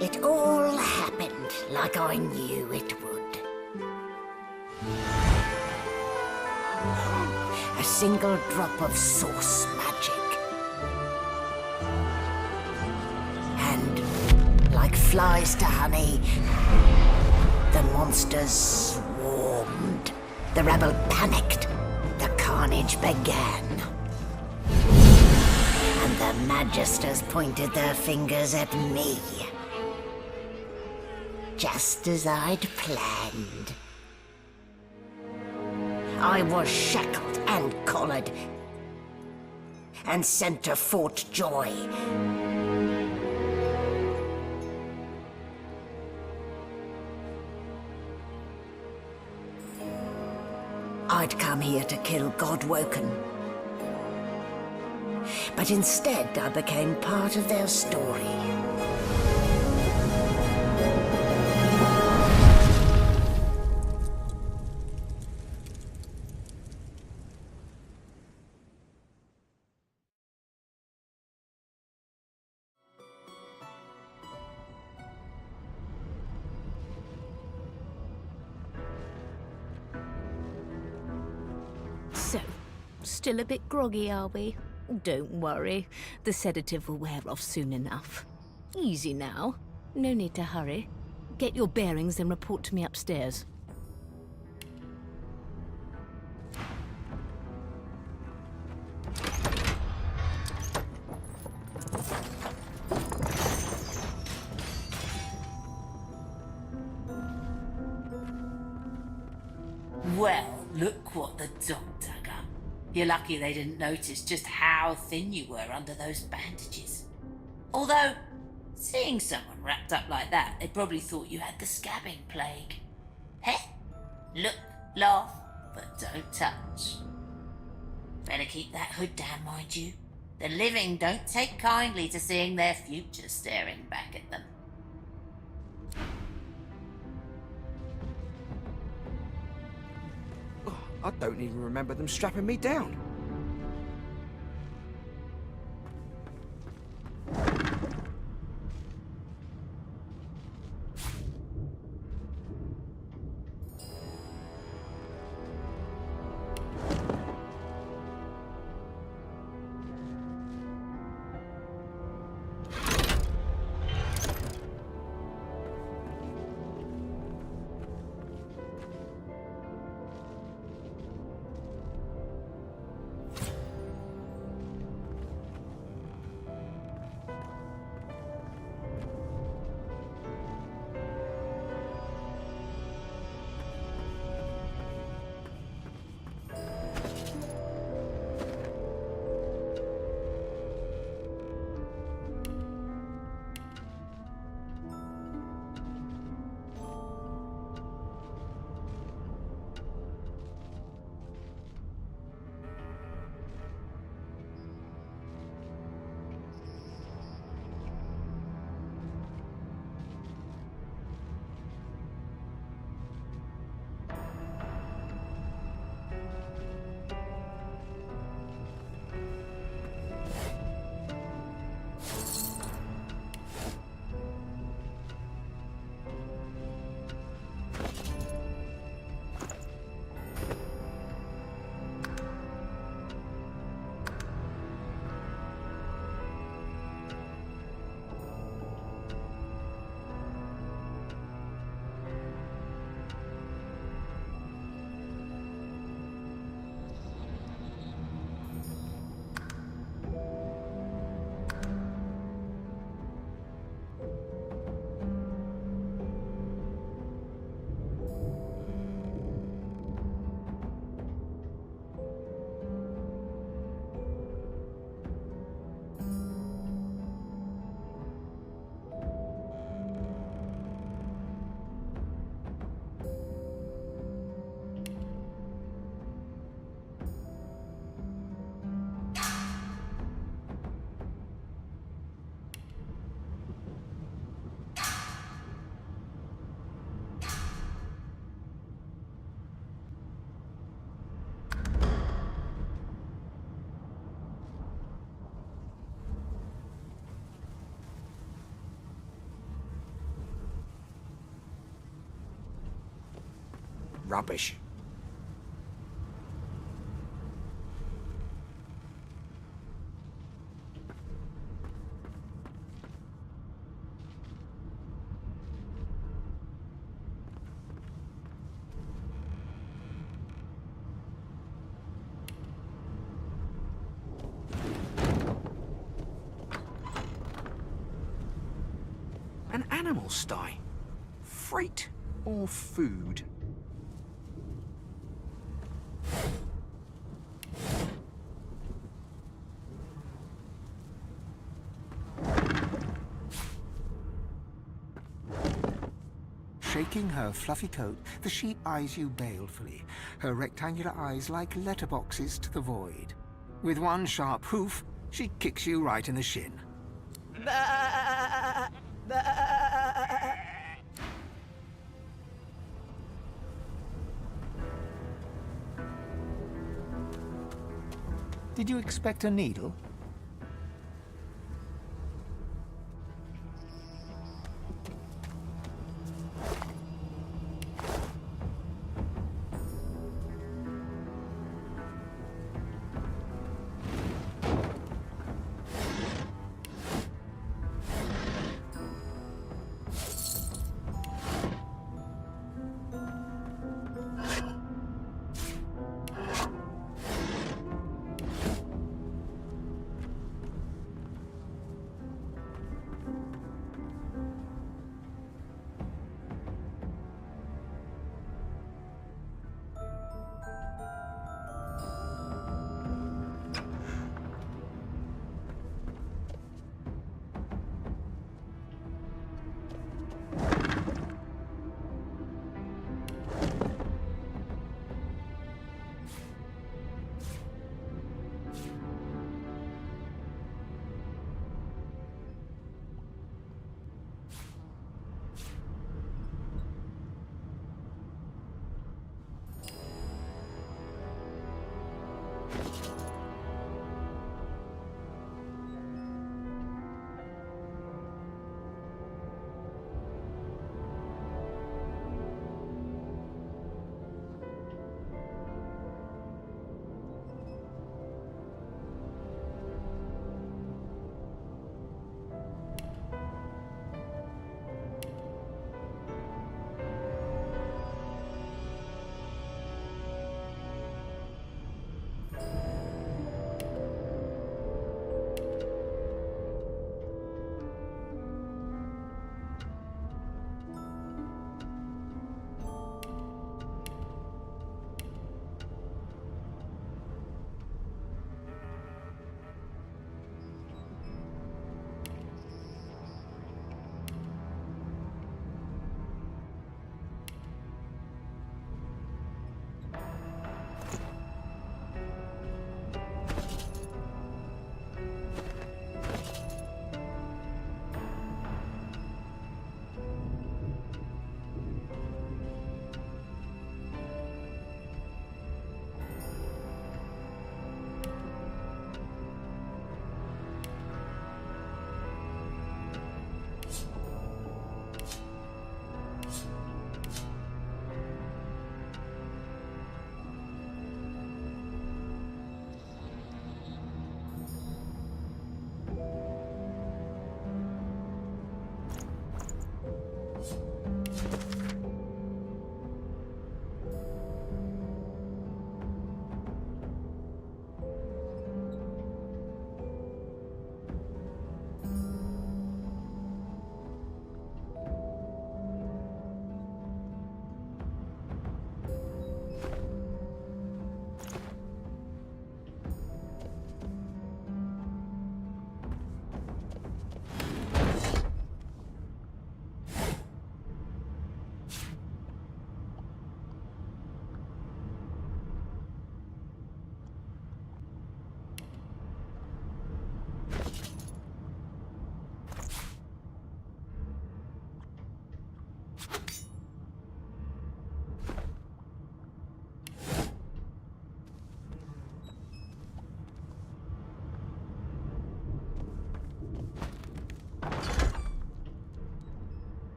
It all happened like I knew it would. A single drop of source magic. And, like flies to honey, the monsters swarmed. The rebel panicked. The carnage began. And the Magisters pointed their fingers at me. Just as I'd planned. I was shackled and collared, and sent to Fort Joy. I'd come here to kill Godwoken. But instead I became part of their story. So, still a bit groggy, are we? Don't worry, the sedative will wear off soon enough. Easy now, no need to hurry. Get your bearings and report to me upstairs. Well, look what the dog dug up. You're lucky they didn't notice just how thin you were under those bandages. Although, seeing someone wrapped up like that, they probably thought you had the scabbing plague. Heh? Look, laugh, but don't touch. Better keep that hood down, mind you. The living don't take kindly to seeing their future staring back at them. I don't even remember them strapping me down. Rubbish. An animal sty. Freight or food? Shaking her fluffy coat, the sheep eyes you balefully, her rectangular eyes like letterboxes to the void. With one sharp hoof, she kicks you right in the shin. Did you expect a needle?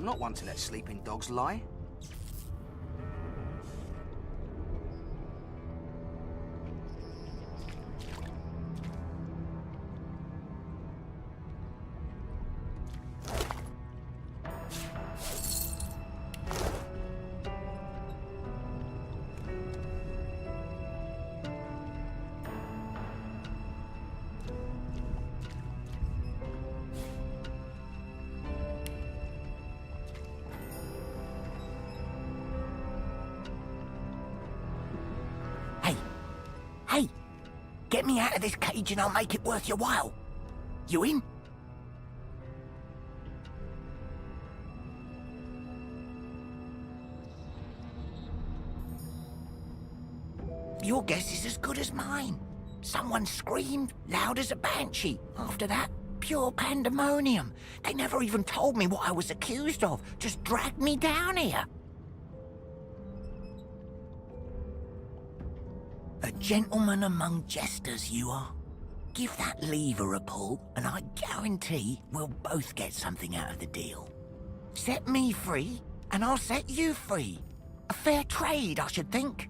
I'm not one to let sleeping dogs lie. Hey, get me out of this cage and I'll make it worth your while. You in? Your guess is as good as mine. Someone screamed loud as a banshee. After that, pure pandemonium. They never even told me what I was accused of. Just dragged me down here. A gentleman among jesters, you are. Give that lever a pull, and I guarantee we'll both get something out of the deal. Set me free, and I'll set you free. A fair trade, I should think.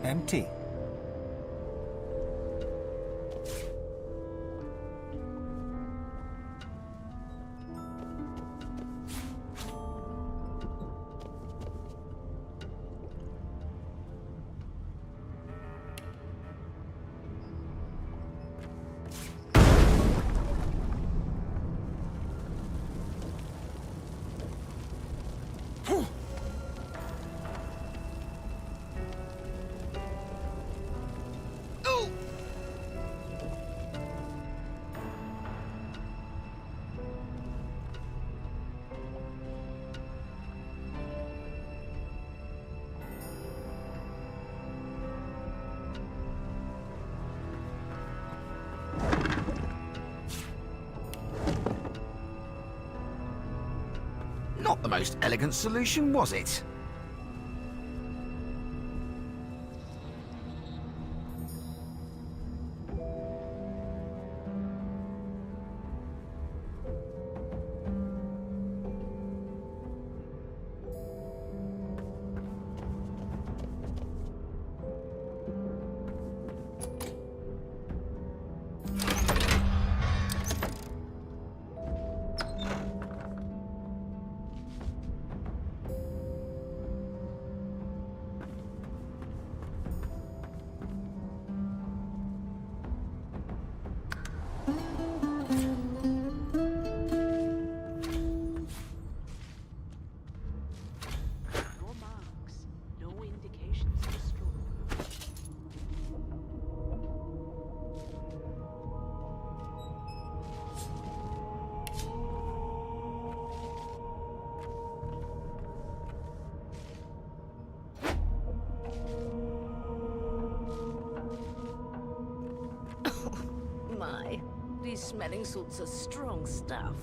Empty. Not the most elegant solution, was it? be smelling sorts of strong stuff.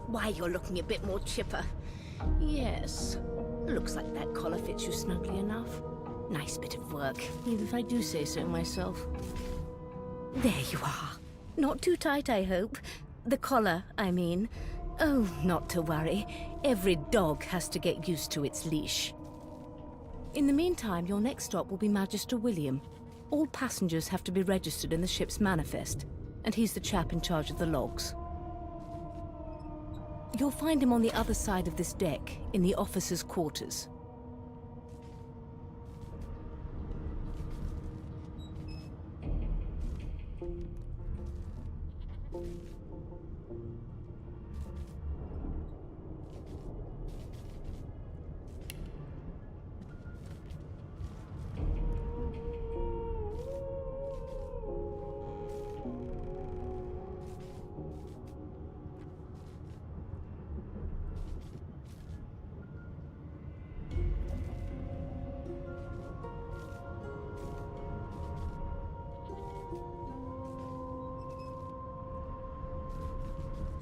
Why, you're looking a bit more chipper. Yes. Looks like that collar fits you snugly enough. Nice bit of work, even if I do say so myself. There you are. Not too tight, I hope. The collar, I mean. Oh, not to worry. Every dog has to get used to its leash. In the meantime, your next stop will be Magister William. All passengers have to be registered in the ship's manifest, and he's the chap in charge of the logs. You'll find him on the other side of this deck, in the officers' quarters.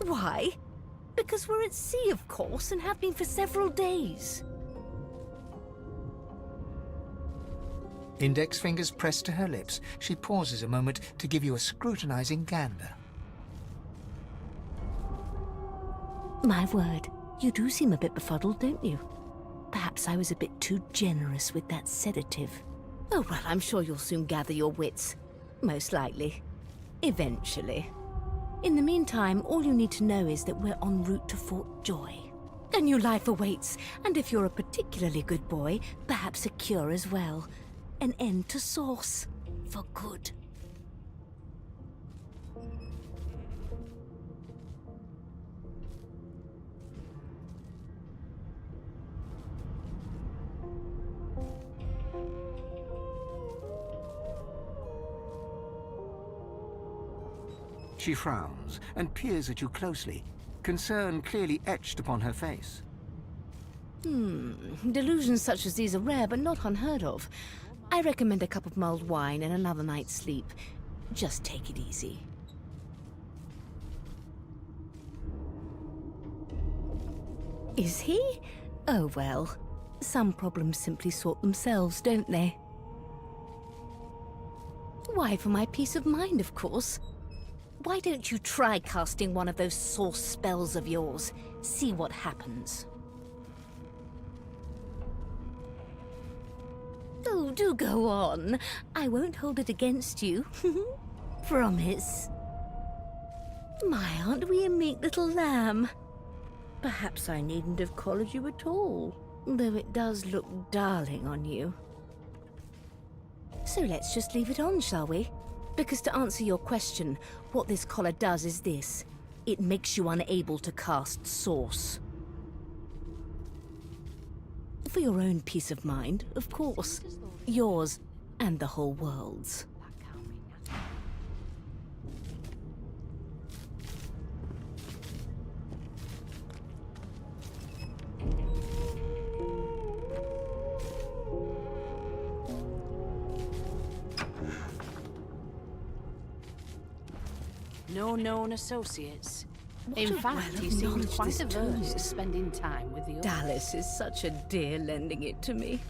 Why? Because we're at sea, of course, and have been for several days. Index fingers pressed to her lips, she pauses a moment to give you a scrutinizing gander. My word, you do seem a bit befuddled, don't you? Perhaps I was a bit too generous with that sedative. Oh, well, I'm sure you'll soon gather your wits. Most likely. Eventually. In the meantime, all you need to know is that we're en route to Fort Joy. A new life awaits, and if you're a particularly good boy, perhaps a cure as well. An end to sauce. For good. She frowns and peers at you closely, concern clearly etched upon her face. Delusions such as these are rare, but not unheard of. I recommend a cup of mulled wine and another night's sleep. Just take it easy. Is he? Oh well. Some problems simply sort themselves, don't they? Why, for my peace of mind, of course. Why don't you try casting one of those sauce spells of yours? See what happens. Oh, do go on. I won't hold it against you. Promise. My, aren't we a meek little lamb? Perhaps I needn't have collared you at all. though it does look darling on you. So let's just leave it on, shall we? Because to answer your question, what this collar does is this. It makes you unable to cast Source. For your own peace of mind, of course. Yours and the whole world's. No known associates. What In a fact, well he of seemed knowledge quite this tome averse to is. spending time with the others. Dallas is such a dear lending it to me.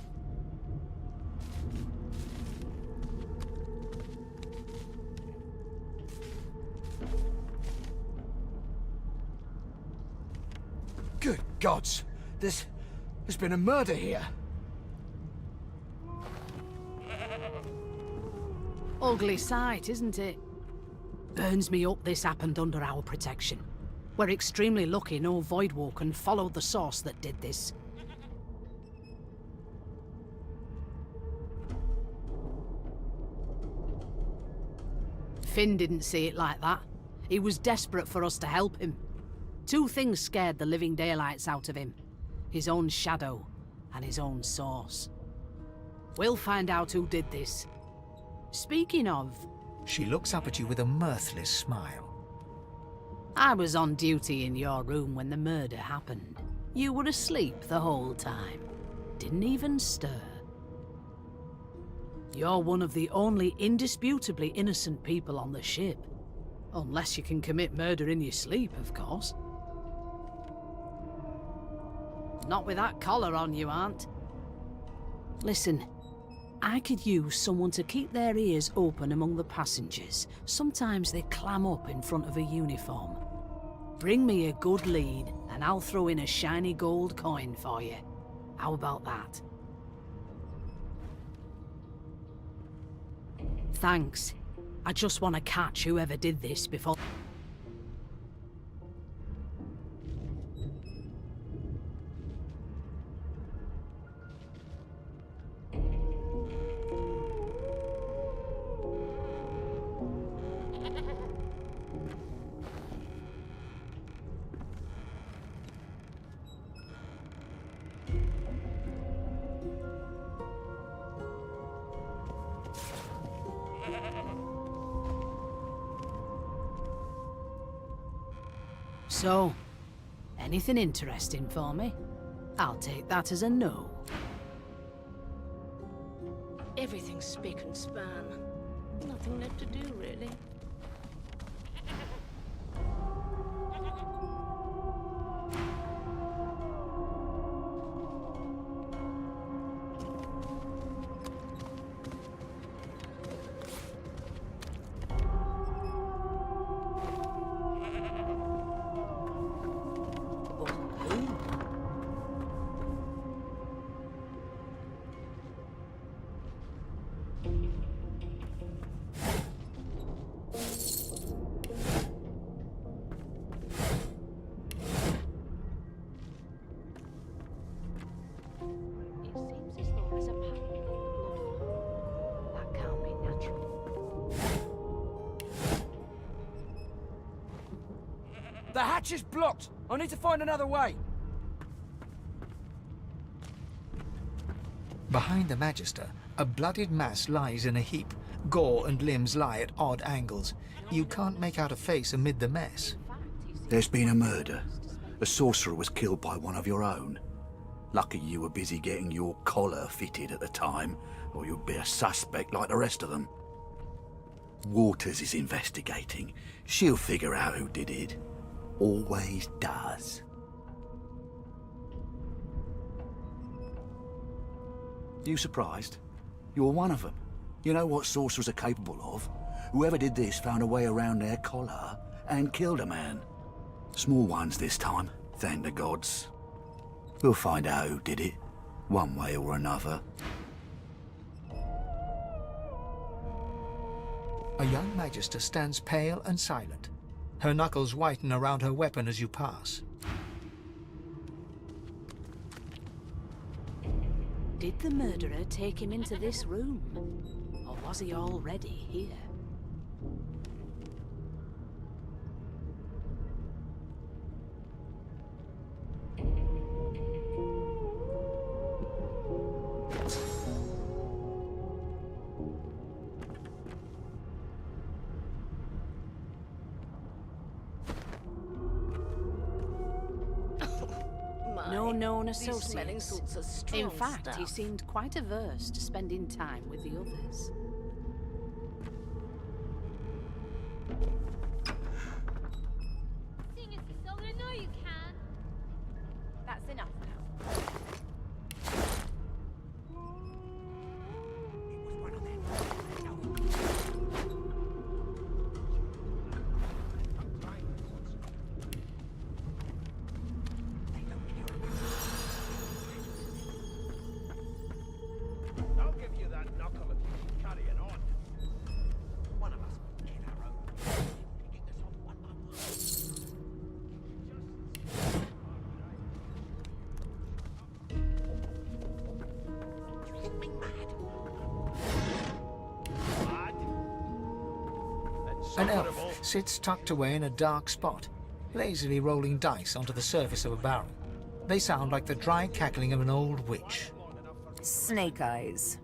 Good gods! There's been a murder here. Ugly sight, isn't it? Burns me up this happened under our protection. We're extremely lucky no Voidwalker followed the source that did this. Finn didn't see it like that. He was desperate for us to help him. Two things scared the living daylights out of him. His own shadow and his own source. We'll find out who did this. Speaking of, She looks up at you with a mirthless smile. I was on duty in your room when the murder happened. You were asleep the whole time. Didn't even stir. You're one of the only indisputably innocent people on the ship. Unless you can commit murder in your sleep, of course. Not with that collar on, you aren't. Listen, I could use someone to keep their ears open among the passengers. Sometimes they clam up in front of a uniform. Bring me a good lead, and I'll throw in a shiny gold coin for you. How about that? Thanks. I just want to catch whoever did this before... So, anything interesting for me? I'll take that as a no. Everything's spick and span. Nothing left to do, really. The hatch is blocked! I need to find another way! Behind the Magister, a bloodied mass lies in a heap. Gore and limbs lie at odd angles. You can't make out a face amid the mess. There's been a murder. A sorcerer was killed by one of your own. Lucky you were busy getting your collar fitted at the time, or you'd be a suspect like the rest of them. Waters is investigating. She'll figure out who did it. Always does. You surprised? You're one of them. You know what sorcerers are capable of. Whoever did this found a way around their collar and killed a man. Small ones this time, thank the gods. We'll find out who did it, one way or another. A young Magister stands pale and silent. Her knuckles whiten around her weapon as you pass. Did the murderer take him into this room? Or was he already here? No known associates. In fact, he seemed quite averse to spending time with the others. Sing us a song, I know you can. That's enough now. I'll give you that knuckle if you keep carrying on. One of us will get our own. Get this off one by one. You think me mad? Mad? An elf sits tucked away in a dark spot, lazily rolling dice onto the surface of a barrel. They sound like the dry cackling of an old witch. Snake eyes.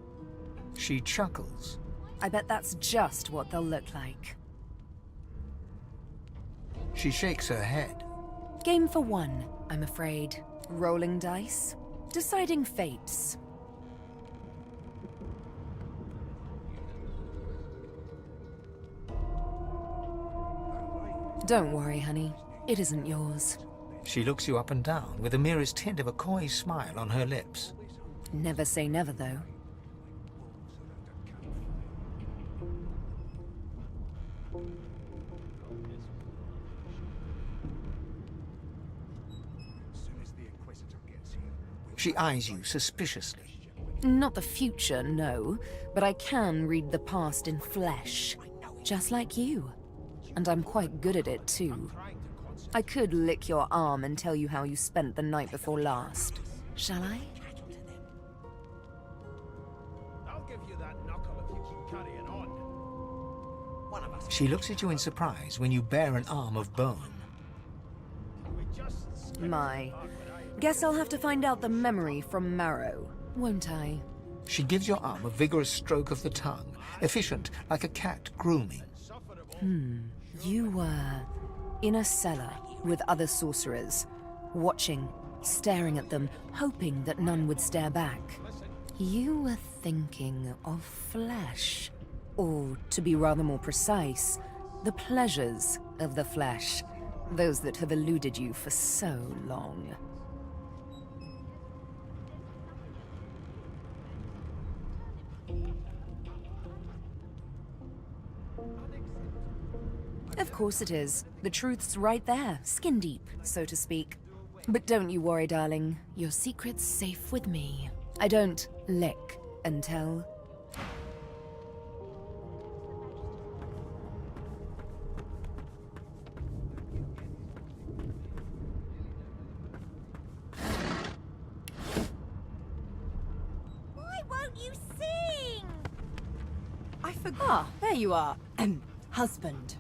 She chuckles. I bet that's just what they'll look like. She shakes her head. Game for one, I'm afraid. Rolling dice. Deciding fates. Don't worry, honey. It isn't yours. She looks you up and down with the merest hint of a coy smile on her lips. Never say never, though. She eyes you suspiciously. Not the future, no, but I can read the past in flesh. Just like you. And I'm quite good at it, too. I could lick your arm and tell you how you spent the night before last. Shall I? I'll give you that knuckle if you keep carrying on. One of us. She looks at you in surprise when you bare an arm of bone. We just My. Guess I'll have to find out the memory from Marrow, won't I? She gives your arm a vigorous stroke of the tongue, efficient like a cat grooming. You were in a cellar with other sorcerers, watching, staring at them, hoping that none would stare back. You were thinking of flesh. Or, to be rather more precise, the pleasures of the flesh. Those that have eluded you for so long. Of course it is. The truth's right there, skin deep, so to speak. But don't you worry, darling. Your secret's safe with me. I don't lick and tell. Why won't you sing? I forgot. There you are. Husband.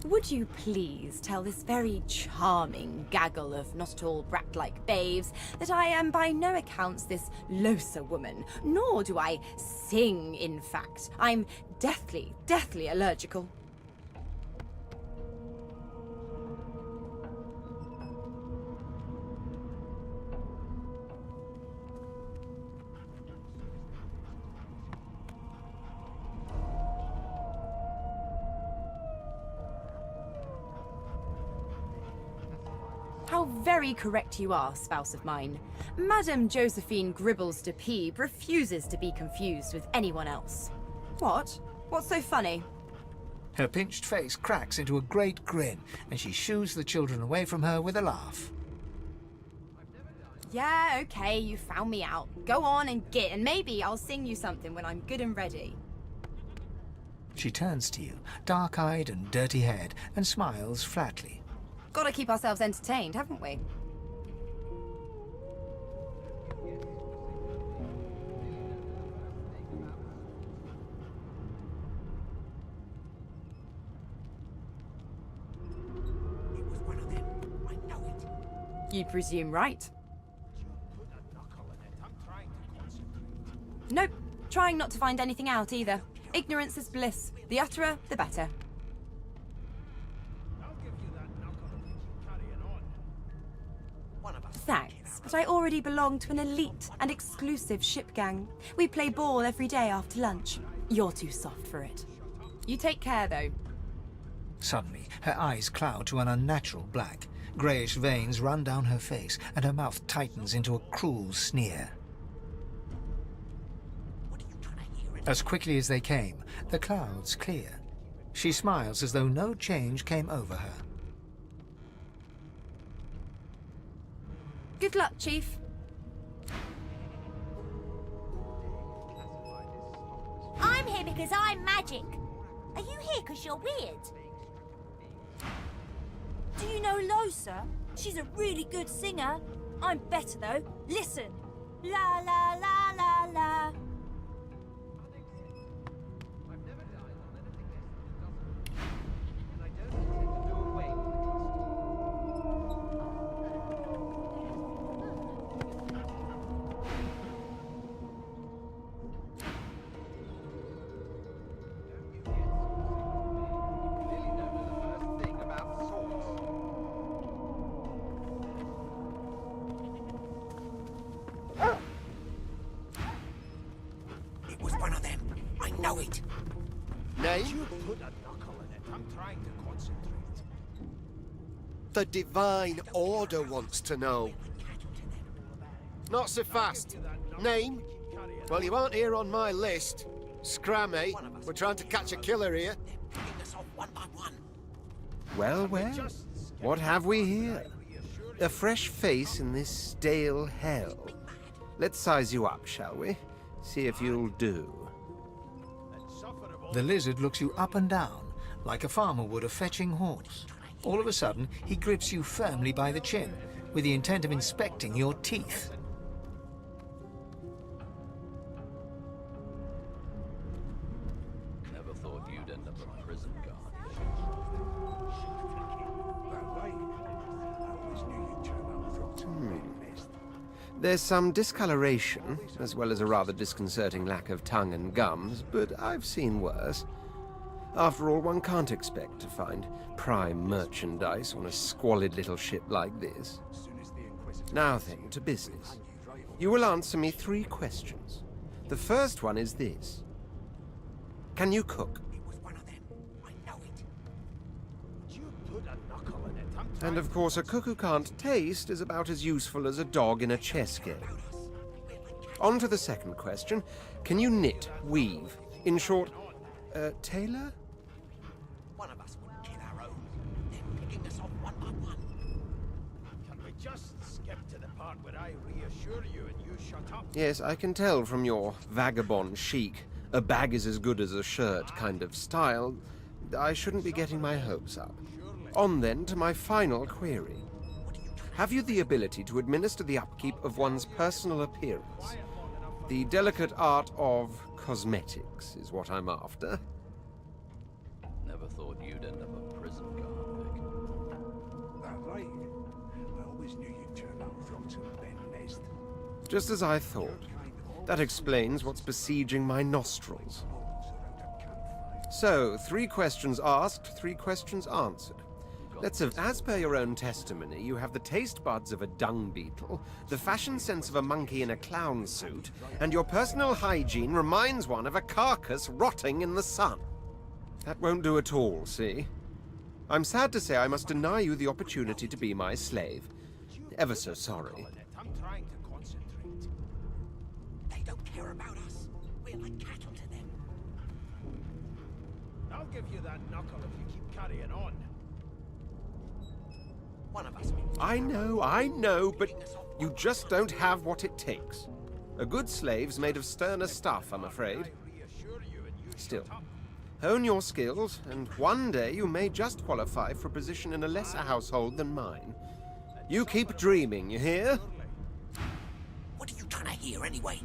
Would you please tell this very charming gaggle of not at all brat-like babes that I am by no accounts this Losa woman, nor do I sing, in fact. I'm deathly, deathly allergical. How very correct you are, spouse of mine. Madame Josephine Gribbles de Peeb refuses to be confused with anyone else. What? What's so funny? Her pinched face cracks into a great grin, and she shoos the children away from her with a laugh. Yeah, okay, you found me out. Go on and git, and maybe I'll sing you something when I'm good and ready. She turns to you, dark-eyed and dirty-haired, and smiles flatly. Gotta keep ourselves entertained, haven't we? You presume right. Nope. Trying not to find anything out either. Ignorance is bliss. The utterer, the better. Thanks, but I already belong to an elite and exclusive ship gang. We play ball every day after lunch. You're too soft for it. You take care, though. Suddenly, her eyes cloud to an unnatural black. Greyish veins run down her face, and her mouth tightens into a cruel sneer. As quickly as they came, the clouds clear. She smiles as though no change came over her. Good luck, Chief. I'm here because I'm magic. Are you here because you're weird? Do you know Losa? She's a really good singer. I'm better though. Listen. La la la la la. It was one of them. I know it. Name? You put a knuckle in it. I'm trying to concentrate. The Divine Order wants to know. Not so fast. Name? Well, you aren't here on my list. Scrammy. We're trying to catch a killer here. Well, well. What have we here? A fresh face in this stale hell. Let's size you up, shall we? See if you'll do. The lizard looks you up and down, like a farmer would a fetching horse. All of a sudden, he grips you firmly by the chin, with the intent of inspecting your teeth. Never thought you'd end up a prison guard. There's some discoloration, as well as a rather disconcerting lack of tongue and gums, but I've seen worse. After all, one can't expect to find prime merchandise on a squalid little ship like this. Now then, to business. You will answer me 3 questions. The first one is this. Can you cook? And of course, a cook who can't taste is about as useful as a dog in a chess game. On to the second question. Can you knit, weave? In short, tailor? One of us would kill our own. They're picking us off one by one. Can we just skip to the part where I reassure you and you shut up? Yes, I can tell from your vagabond chic, a bag is as good as a shirt kind of style. I shouldn't be getting my hopes up. On then to my final query. Have you the ability to administer the upkeep of one's personal appearance? The delicate art of cosmetics is what I'm after. Never thought you'd end up a prison guard, Vic. That right. I always knew you'd turn up from some Ben nest. Just as I thought. That explains what's besieging my nostrils. So, 3 questions asked, 3 questions answered. Let's have, as per your own testimony, you have the taste buds of a dung beetle, the fashion sense of a monkey in a clown suit, and your personal hygiene reminds one of a carcass rotting in the sun. That won't do at all, see? I'm sad to say I must deny you the opportunity to be my slave. Ever so sorry. I'm trying to concentrate. They don't care about us. We're like cattle to them. I'll give you that knuckle if you keep carrying on. One of us. I know, but you just don't have what it takes. A good slave's made of sterner stuff, I'm afraid. Still, hone your skills, and one day you may just qualify for a position in a lesser household than mine. You keep dreaming, you hear? What are you trying to hear anyway?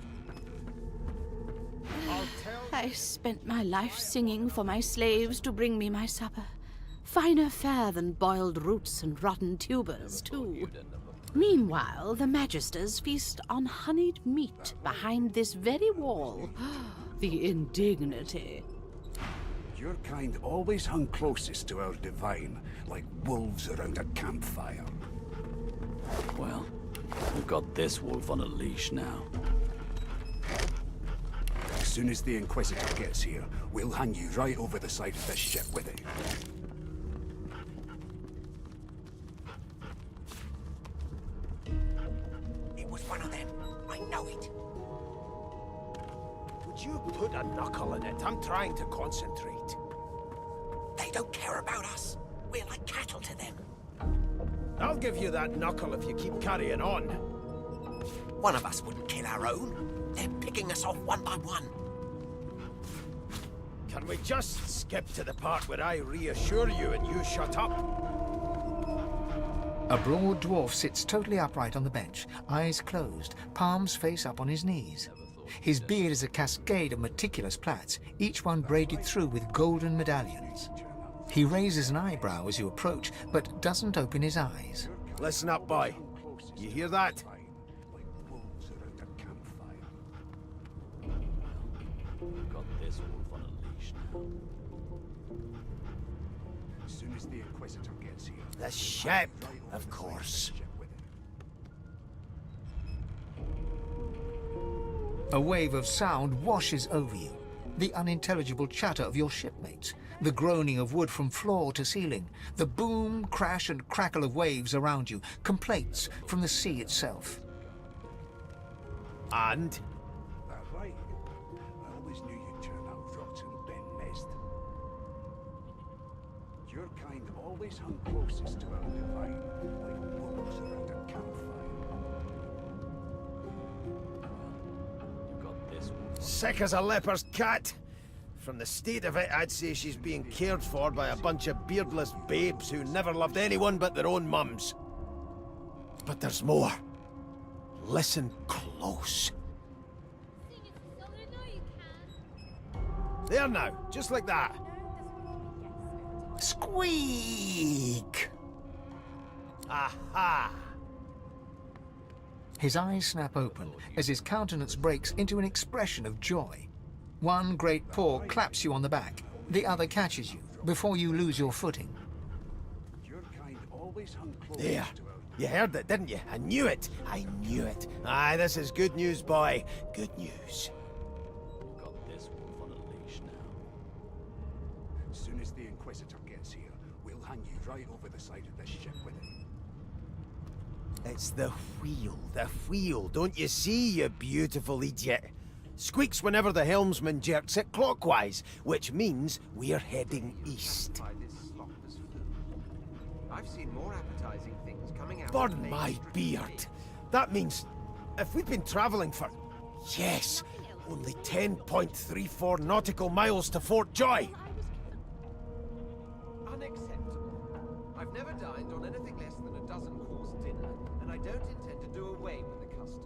I spent my life singing for my slaves to bring me my supper. Finer fare than boiled roots and rotten tubers, too. Meanwhile, the Magisters feast on honeyed meat behind this very wall. The indignity. Your kind always hung closest to our divine, like wolves around a campfire. Well, we've got this wolf on a leash now. As soon as the Inquisitor gets here, we'll hang you right over the side of this ship with it. It was one of them. I know it. Would you put a knuckle in it? I'm trying to concentrate. They don't care about us. We're like cattle to them. I'll give you that knuckle if you keep carrying on. One of us wouldn't kill our own. They're picking us off one by one. Can we just skip to the part where I reassure you and you shut up? A broad dwarf sits totally upright on the bench, eyes closed, palms face up on his knees. His beard is a cascade of meticulous plaits, each one braided through with golden medallions. He raises an eyebrow as you approach, but doesn't open his eyes. Listen up, boy. You hear that? We've got this wolf on a leash now. As soon as the Inquisitor gets here... The ship, of course. A wave of sound washes over you. The unintelligible chatter of your shipmates, the groaning of wood from floor to ceiling, the boom, crash and crackle of waves around you, complaints from the sea itself. And? That right. I always knew you'd turn out rotten, Ben Mest. Your kind always hung closest to our divine, like wolves around a campfire. We've got this wolf. Sick as a leper's cat. From the state of it, I'd say she's being cared for by a bunch of beardless babes who never loved anyone but their own mums. But there's more. Listen close. There now, just like that. Squeak! Aha! His eyes snap open as his countenance breaks into an expression of joy. One great paw claps you on the back, the other catches you before you lose your footing. There. You heard it, didn't you? I knew it. I knew it. Aye, this is good news, boy. Good news. We've got this wolf on a leash now. As soon as the Inquisitor gets here, we'll hang you right over the side of this ship with it. It's the wheel. Don't you see, you beautiful idiot? Squeaks whenever the helmsman jerks it clockwise, which means we're heading east. I've seen more appetizing things coming out. Burn my beard. That means if we'd been traveling for, yes, only 10.34 nautical miles to Fort Joy. Unacceptable. I've never dined on anything less than a dozen-course dinner, and I don't intend to do away with the custom.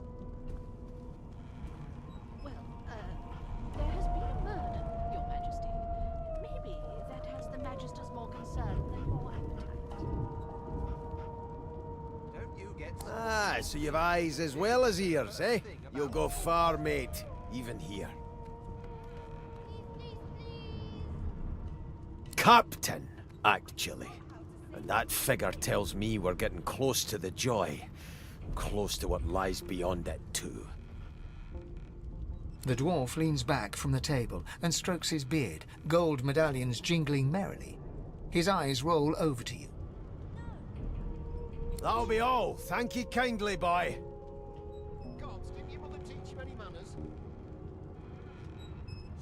There has been a murder, Your Majesty. Maybe that has the Magisters more concerned than your appetite. Don't you get... Ah, so you've eyes as well as ears, eh? You'll go far, mate. Even here. Captain, actually. And that figure tells me we're getting close to the Joy. Close to what lies beyond it, too. The dwarf leans back from the table and strokes his beard, gold medallions jingling merrily. His eyes roll over to you. That'll be all. Thank you kindly, boy. Gods, didn't your mother teach you any manners?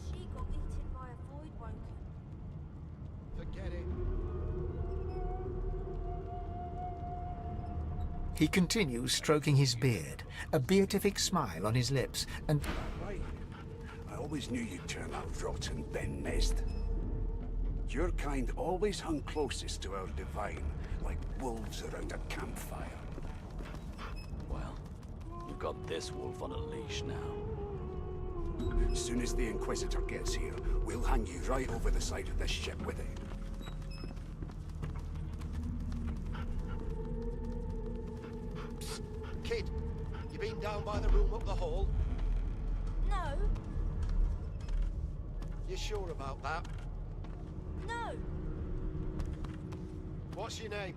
She got eaten by a void woken. Forget it. He continues stroking his beard, a beatific smile on his lips, and... Right. I always knew you'd turn out rotten, Ben Mest. Your kind always hung closest to our divine, like wolves around a campfire. Well, we've got this wolf on a leash now. As soon as the Inquisitor gets here, we'll hang you right over the side of this ship with it. Psst. down by the room up the hall? No, You sure about that? no, What's your name?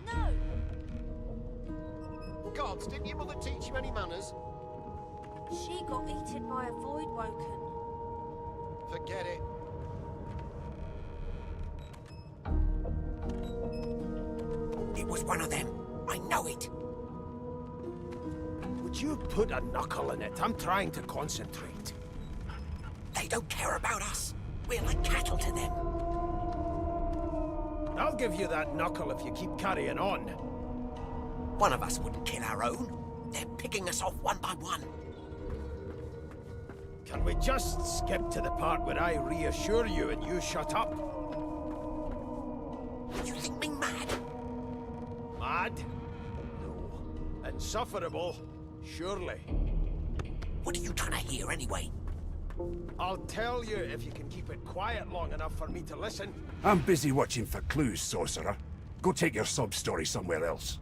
no. Gods, didn't your mother teach you any manners? She got eaten by a void woken. Forget it. It was one of them. I know it. Would you put a knuckle in it? I'm trying to concentrate. They don't care about us. We're like cattle to them. I'll give you that knuckle if you keep carrying on. One of us wouldn't kill our own. They're picking us off one by one. Can we just skip to the part where I reassure you and you shut up? You think me mad? Mad? No. Insufferable? Surely. What are you trying to hear anyway? I'll tell you if you can keep it quiet long enough for me to listen. I'm busy watching for clues, sorcerer. Go take your sub-story somewhere else.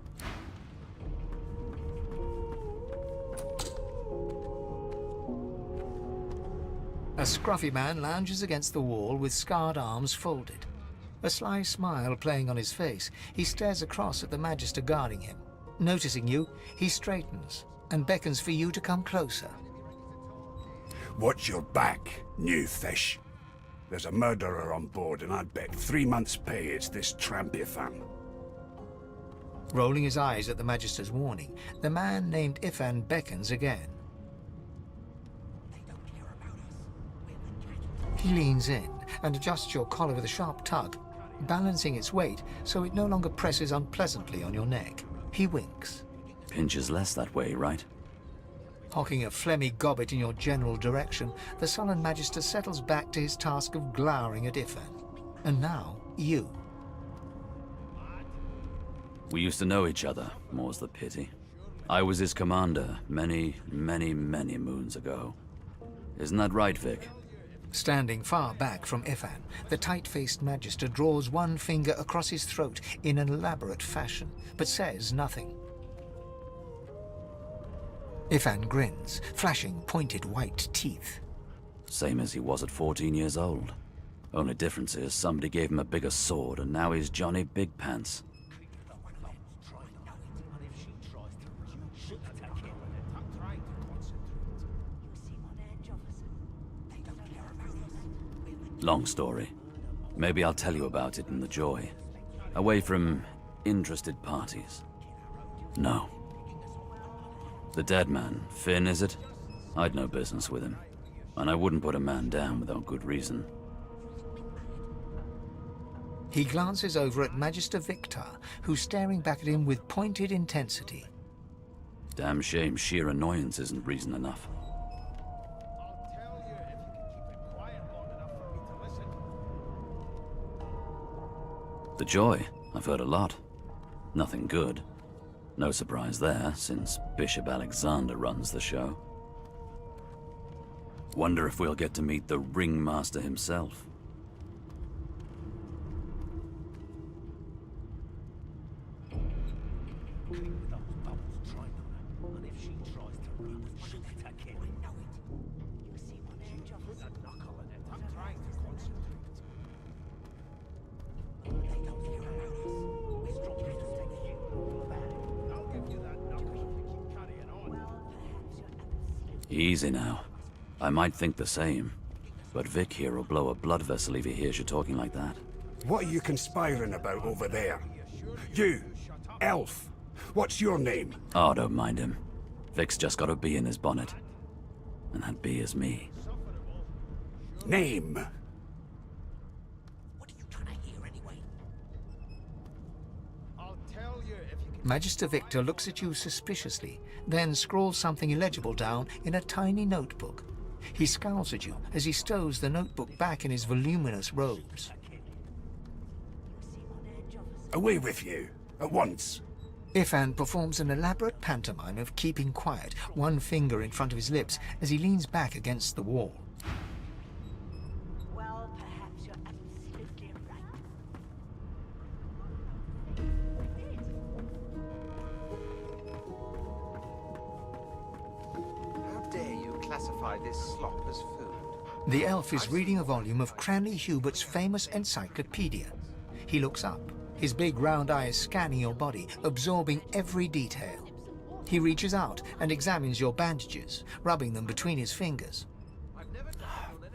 A scruffy man lounges against the wall with scarred arms folded. A sly smile playing on his face, he stares across at the Magister guarding him. Noticing you, he straightens and beckons for you to come closer. Watch your back, new fish. There's a murderer on board, and I'd bet 3 months' pay it's this trampy-fan. Rolling his eyes at the Magister's warning, the man named Ifan beckons again. He leans in and adjusts your collar with a sharp tug, balancing its weight so it no longer presses unpleasantly on your neck. He winks. Pinches less that way, right? Hocking a phlegmy gobbet in your general direction, the sullen Magister settles back to his task of glowering at Ifan. And now, you. We used to know each other, more's the pity. I was his commander many, many, many moons ago. Isn't that right, Vic? Standing far back from Ifan, the tight-faced Magister draws one finger across his throat in an elaborate fashion, but says nothing. Ifan grins, flashing pointed white teeth. Same as he was at 14 years old. Only difference is somebody gave him a bigger sword and now he's Johnny Big Pants. Long story. Maybe I'll tell you about it in the Joy. Away from interested parties. No. The dead man, Finn, is it? I'd no business with him. And I wouldn't put a man down without good reason. He glances over at Magister Victor, who's staring back at him with pointed intensity. Damn shame sheer annoyance isn't reason enough. The Joy, I've heard a lot. Nothing good. No surprise there, since Bishop Alexander runs the show. Wonder if we'll get to meet the Ringmaster himself. Easy now. I might think the same, but Vic here will blow a blood vessel if he hears you talking like that. What are you conspiring about over there? You, elf, what's your name? Oh, don't mind him. Vic's just got a bee in his bonnet. And that bee is me. Name? Magister Victor looks at you suspiciously, then scrawls something illegible down in a tiny notebook. He scowls at you as he stows the notebook back in his voluminous robes. Away with you, at once. Ifan performs an elaborate pantomime of keeping quiet, one finger in front of his lips as he leans back against the wall. Well, perhaps you're absolutely right. classify this slop as food. The elf is reading a volume of Cranley Hubert's famous encyclopedia. He looks up, his big round eyes scanning your body, absorbing every detail. He reaches out and examines your bandages, rubbing them between his fingers.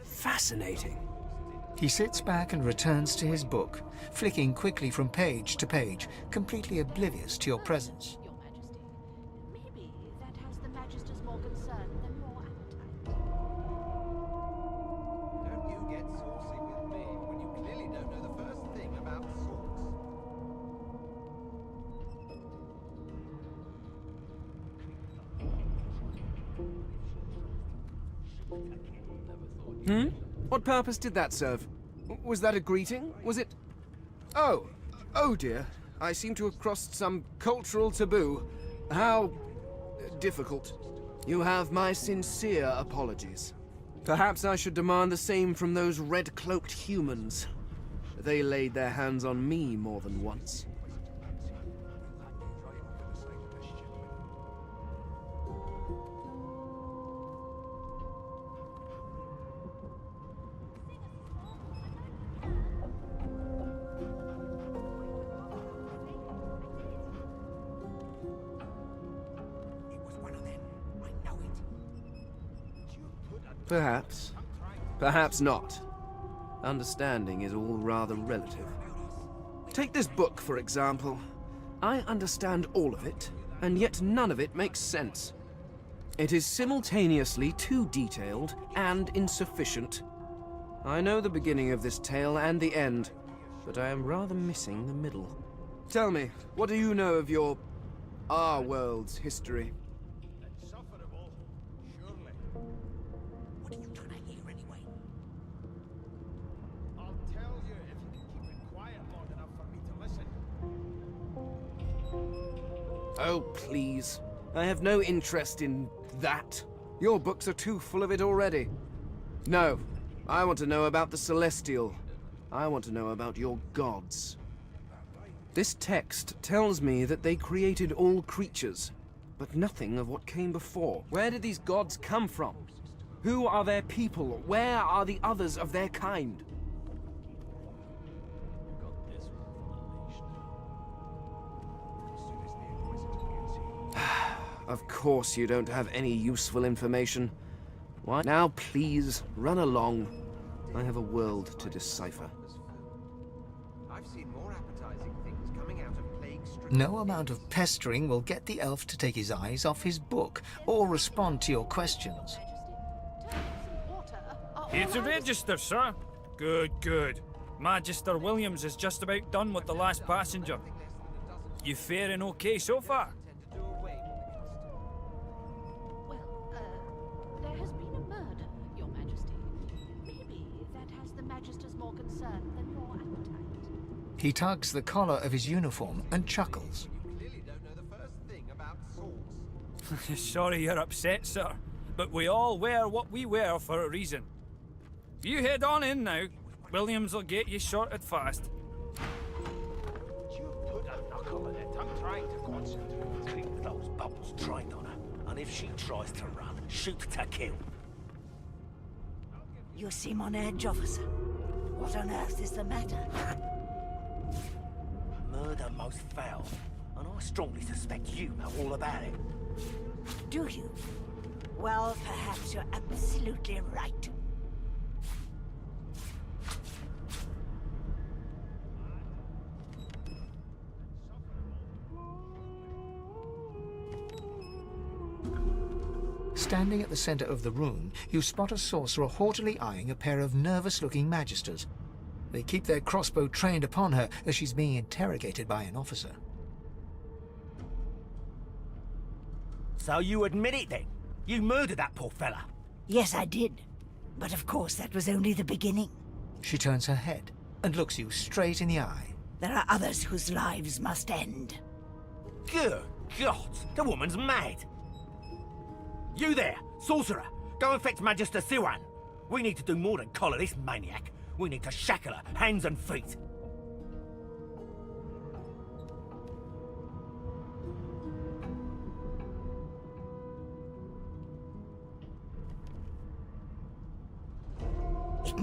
Fascinating. He sits back and returns to his book, flicking quickly from page to page, completely oblivious to your presence. Your Majesty. Maybe that has the Magister's more concern than your appetite. Don't you get saucy with me when you clearly don't know the first thing about sauce. What purpose did that serve? Was that a greeting? Was it... Oh dear. I seem to have crossed some cultural taboo. How... difficult. You have my sincere apologies. Perhaps I should demand the same from those red-cloaked humans. They laid their hands on me more than once. Perhaps. Perhaps not. Understanding is all rather relative. Take this book, for example. I understand all of it, and yet none of it makes sense. It is simultaneously too detailed and insufficient. I know the beginning of this tale and the end, but I am rather missing the middle. Tell me, what do you know of our world's history? Oh, please. I have no interest in that. Your books are too full of it already. No, I want to know about the Celestial. I want to know about your gods. This text tells me that they created all creatures, but nothing of what came before. Where did these gods come from? Who are their people? Where are the others of their kind? Of course you don't have any useful information. Why? Now please, run along. I have a world to decipher. I've seen more appetizing things coming out of plague-stricken... No amount of pestering will get the elf to take his eyes off his book or respond to your questions. Here to register, sir. Good, good. Magister Williams is just about done with the last passenger. You faring okay so far? There has been a murder, Your Majesty. Maybe that has the Magister's more concern than your appetite. He tugs the collar of his uniform and chuckles. Sorry you're upset, sir, but we all wear what we wear for a reason. You head on in now. Williams will get you sorted fast. You put a knuckle in it. I'm trying to concentrate. Keep those bolts trained on her, and if she tries to run, shoot to kill. You seem on edge, officer. What on earth is the matter? Murder most foul, and I strongly suspect you know all about it. Do you? Well, perhaps you're absolutely right. Standing at the center of the room, you spot a sorcerer haughtily eyeing a pair of nervous-looking magisters. They keep their crossbow trained upon her as she's being interrogated by an officer. So you admit it then? You murdered that poor fella? Yes, I did. But of course, that was only the beginning. She turns her head and looks you straight in the eye. There are others whose lives must end. Good God, the woman's mad. You there, sorcerer, go and fetch Magister Siwan. We need to do more than collar this maniac. We need to shackle her, hands and feet.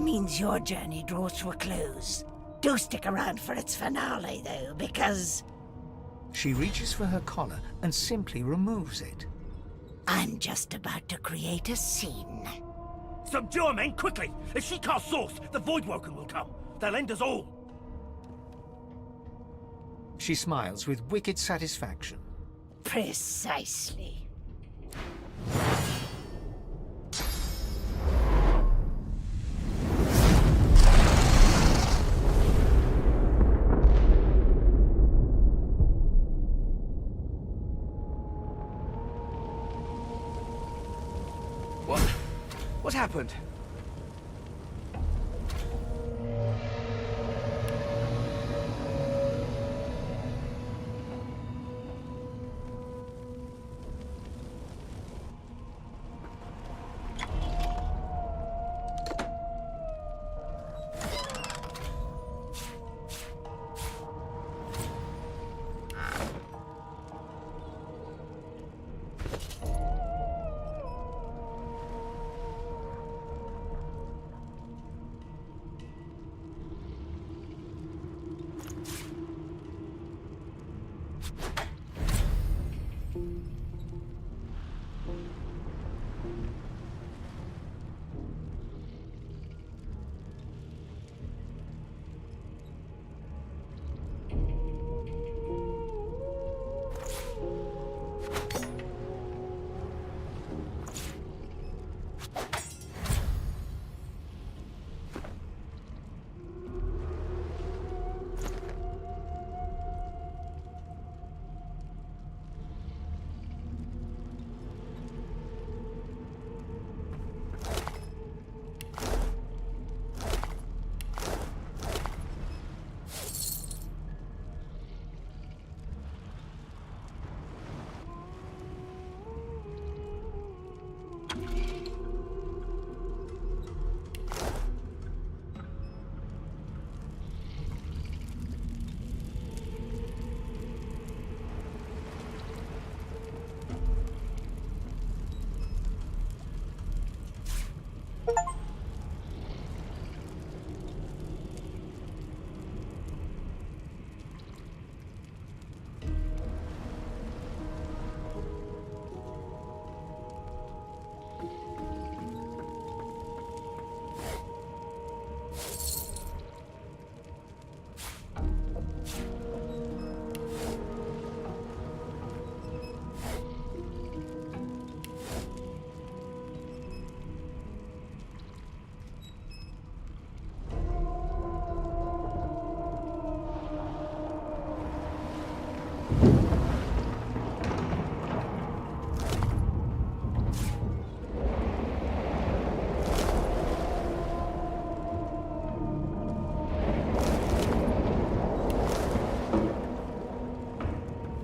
means your journey draws to a close. Do stick around for its finale, though, because She reaches for her collar and simply removes it. I'm just about to create a scene. Subdue her, men, quickly! If she casts source, the Voidwoken will come. They'll end us all. She smiles with wicked satisfaction. Precisely. What happened?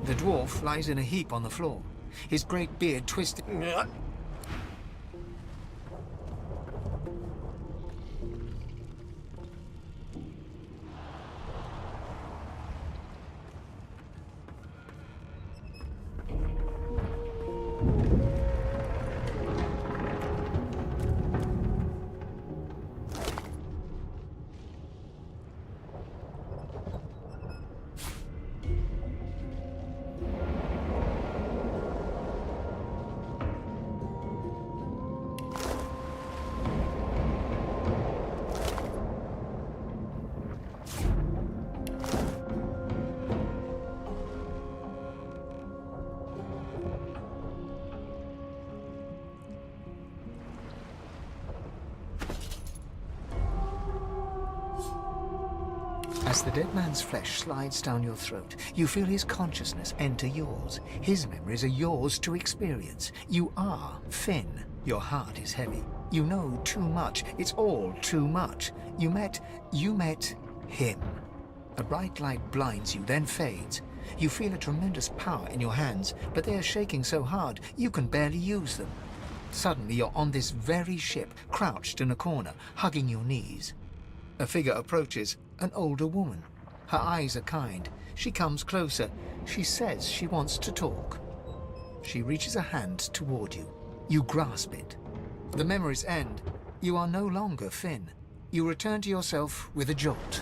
The dwarf lies in a heap on the floor, his great beard twisted. As the dead man's flesh slides down your throat, you feel his consciousness enter yours. His memories are yours to experience. You are Finn. Your heart is heavy. You know too much. It's all too much. You met him. A bright light blinds you, then fades. You feel a tremendous power in your hands, but they are shaking so hard you can barely use them. Suddenly you're on this very ship, crouched in a corner, hugging your knees. A figure approaches, an older woman. Her eyes are kind. She comes closer. She says she wants to talk. She reaches a hand toward you. You grasp it. The memories end. You are no longer Finn. You return to yourself with a jolt.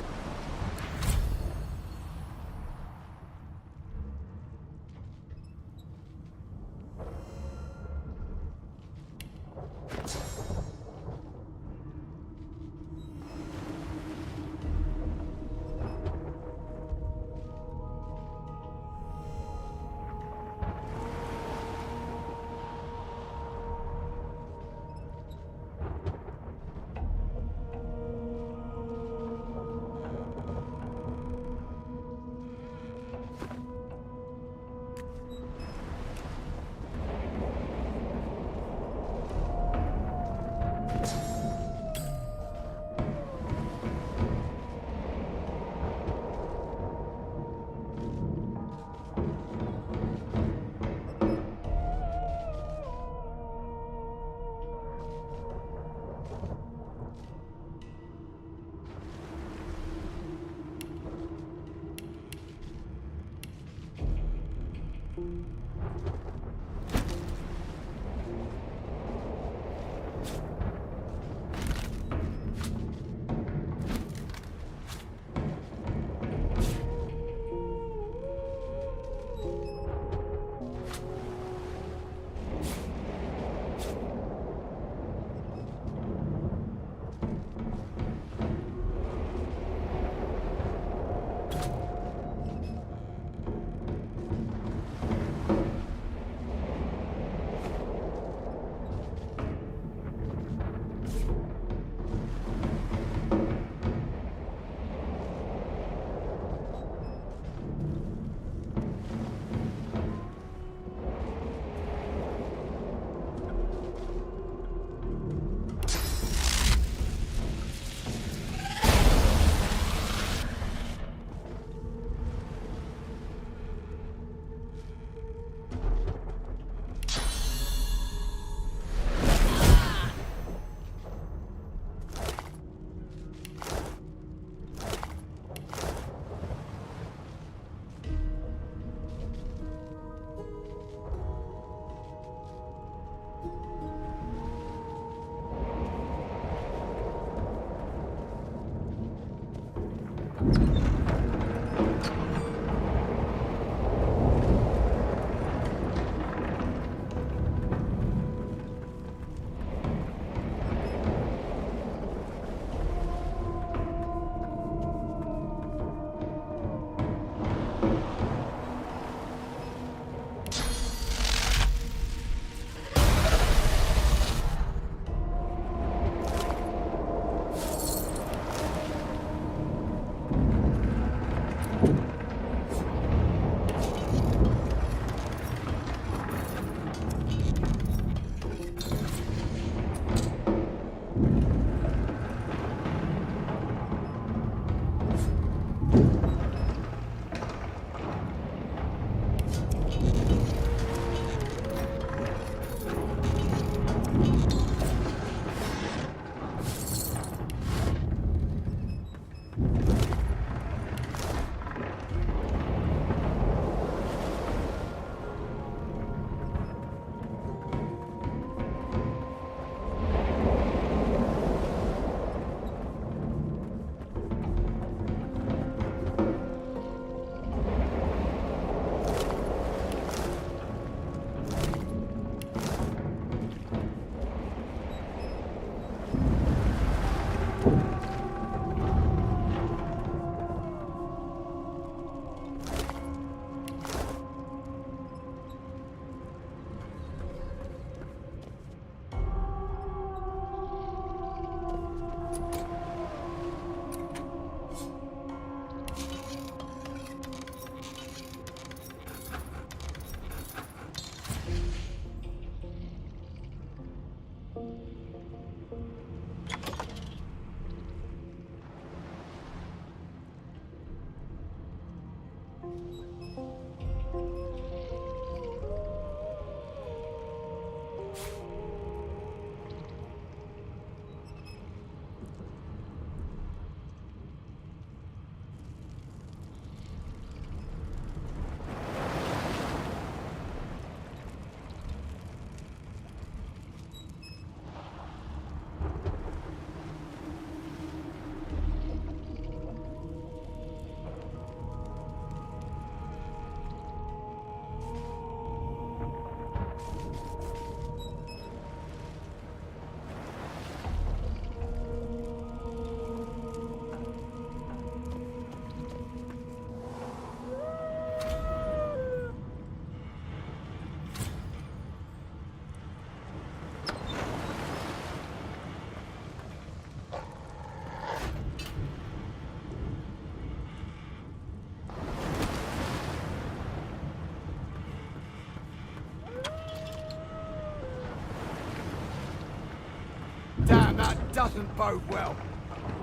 doesn't bode well.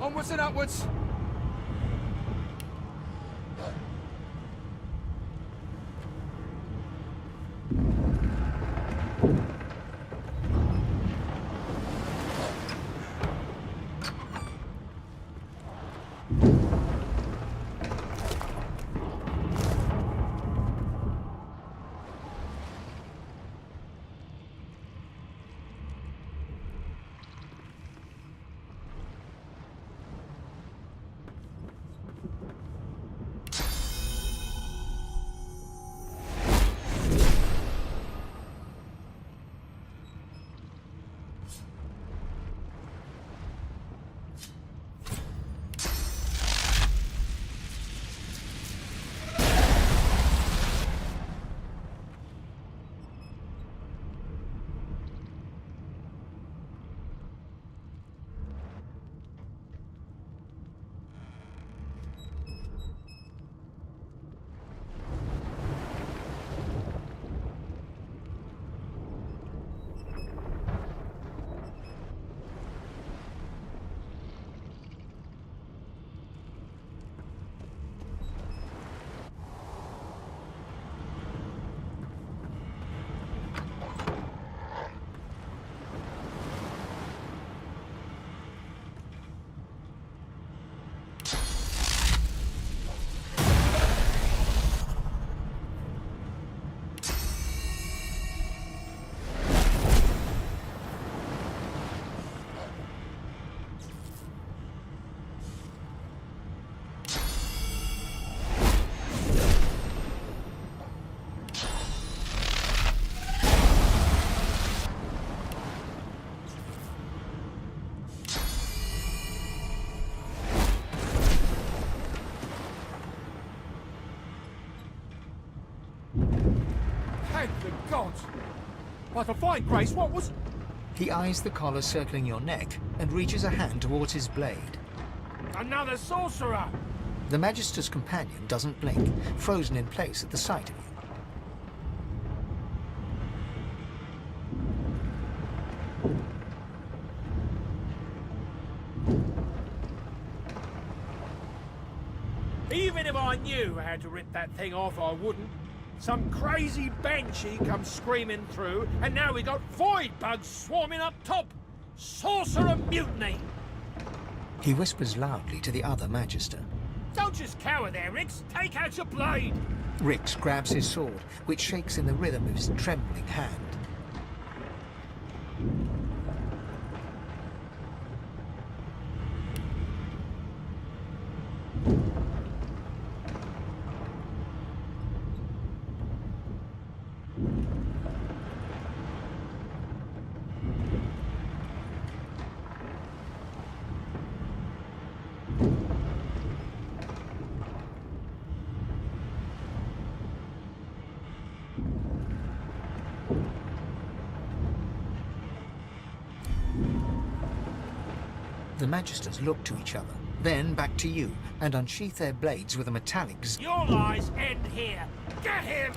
Onwards and upwards. But a fine, Grace, what was... He eyes the collar circling your neck and reaches a hand towards his blade. Another sorcerer! The Magister's companion doesn't blink, frozen in place at the sight of you. Even if I knew how to rip that thing off, I wouldn't. Some crazy banshee comes screaming through, and now we got void bugs swarming up top. Sorcerer mutiny! He whispers loudly to the other Magister. Don't just cower there, Rix. Take out your blade. Rix grabs his sword, which shakes in the rhythm of his trembling hand. The Magisters look to each other, then back to you, and unsheath their blades with a metallic Your lies end here. Get him!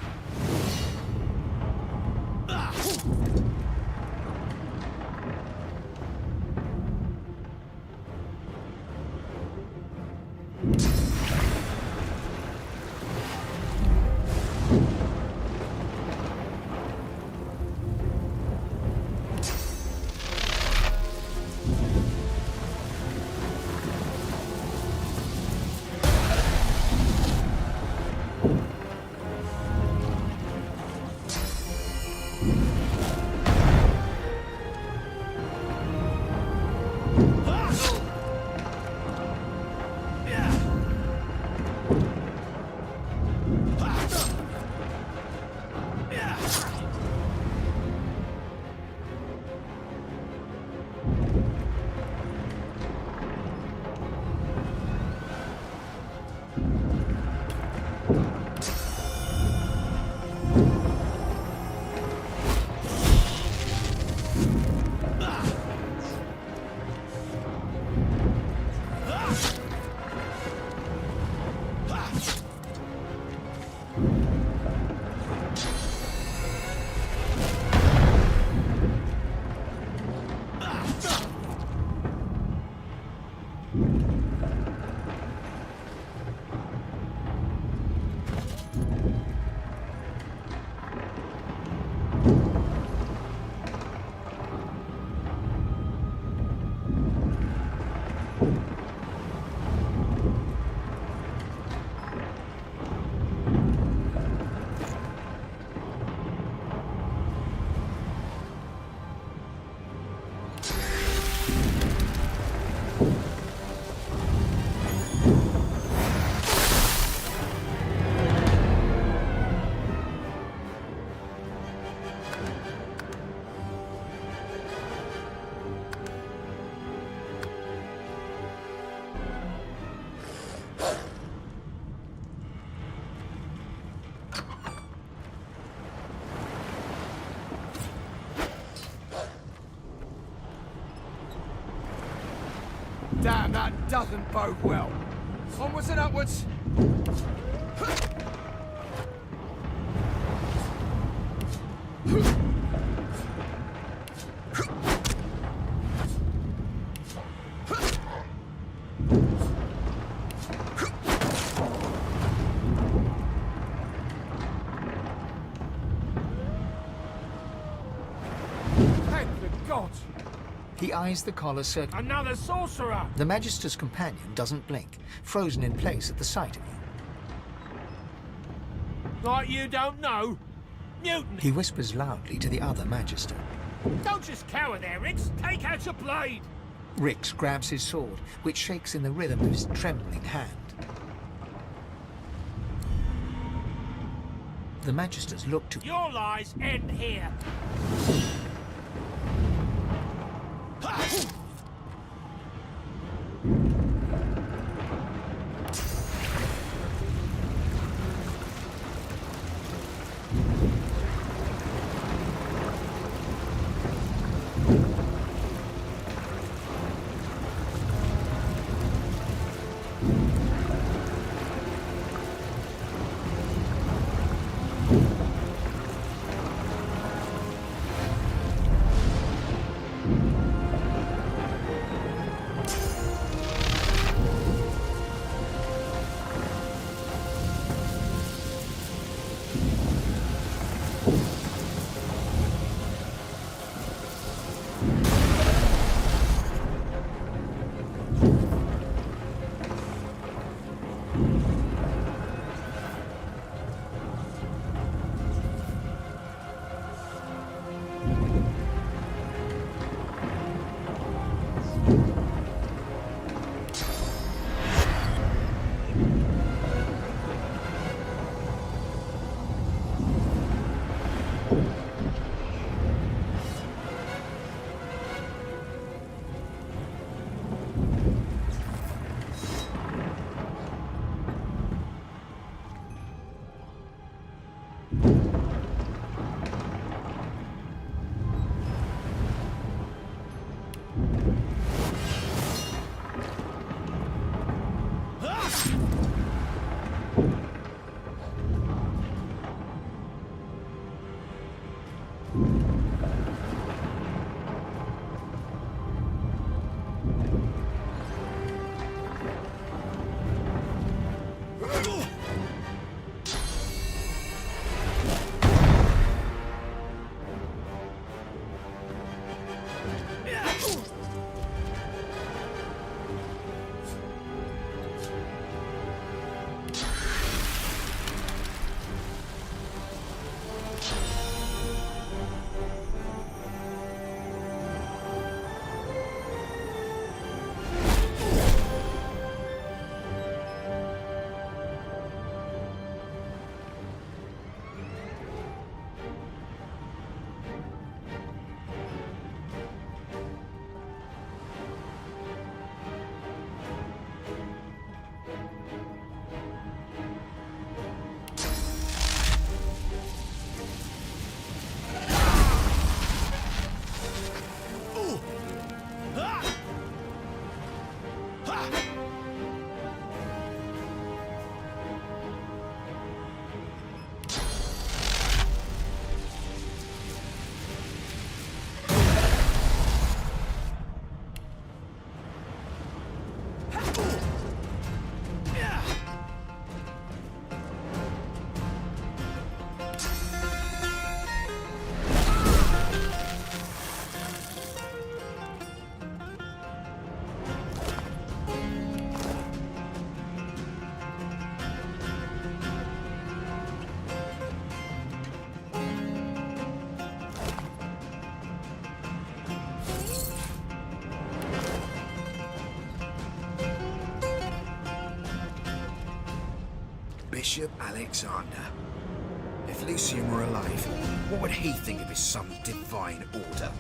Damn, that doesn't bode well. Onwards and upwards. Thank the gods! He eyes the collar circle. Another sorcerer! The Magister's companion doesn't blink, frozen in place at the sight of you. Like you don't know? Mutant! He whispers loudly to the other Magister. Don't just cower there, Rix! Take out your blade! Rix grabs his sword, which shakes in the rhythm of his trembling hand. The Magisters look to... Your lies end here! Bishop Alexander. If Lucian were alive, what would he think of his son's divine order?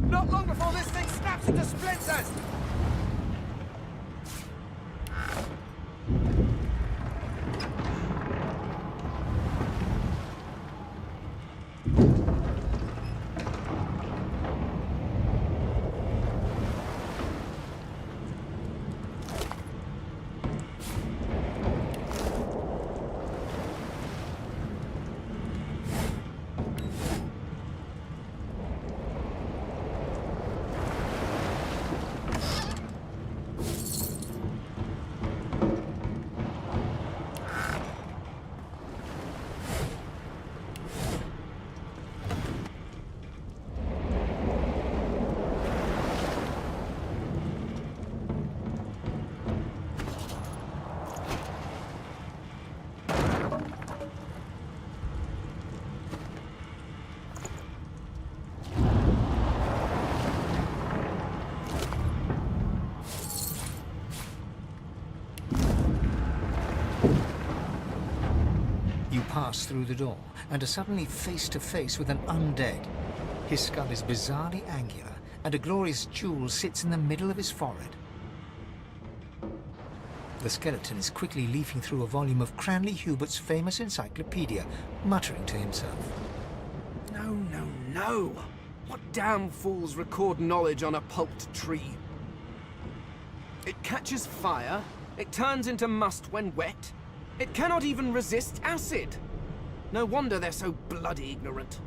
Not long before this thing snaps into splinters! You pass through the door and are suddenly face to face with an undead. His skull is bizarrely angular, and a glorious jewel sits in the middle of his forehead. The skeleton is quickly leafing through a volume of Cranley Hubert's famous encyclopedia, muttering to himself. No, no, no! What damn fools record knowledge on a pulped tree? It catches fire, it turns into must when wet, it cannot even resist acid! No wonder they're so bloody ignorant.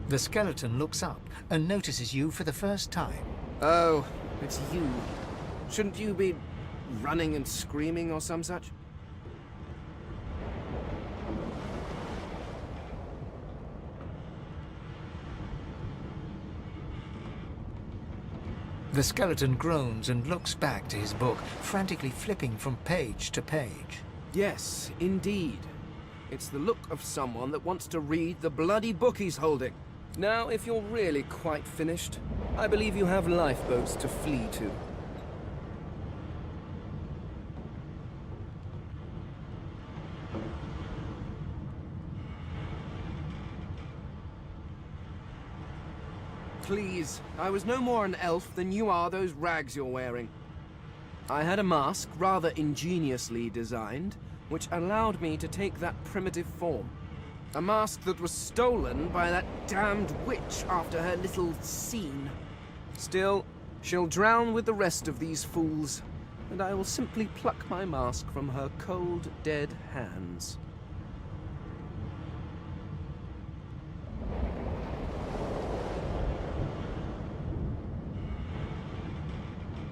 The skeleton looks up and notices you for the first time. Oh, it's you. Shouldn't you be running and screaming or some such? The skeleton groans and looks back to his book, frantically flipping from page to page. Yes, indeed. It's the look of someone that wants to read the bloody book he's holding. Now, if you're really quite finished, I believe you have lifeboats to flee to. Please, I was no more an elf than you are those rags you're wearing. I had a mask, rather ingeniously designed, which allowed me to take that primitive form. A mask that was stolen by that damned witch after her little scene. Still, she'll drown with the rest of these fools, and I will simply pluck my mask from her cold, dead hands.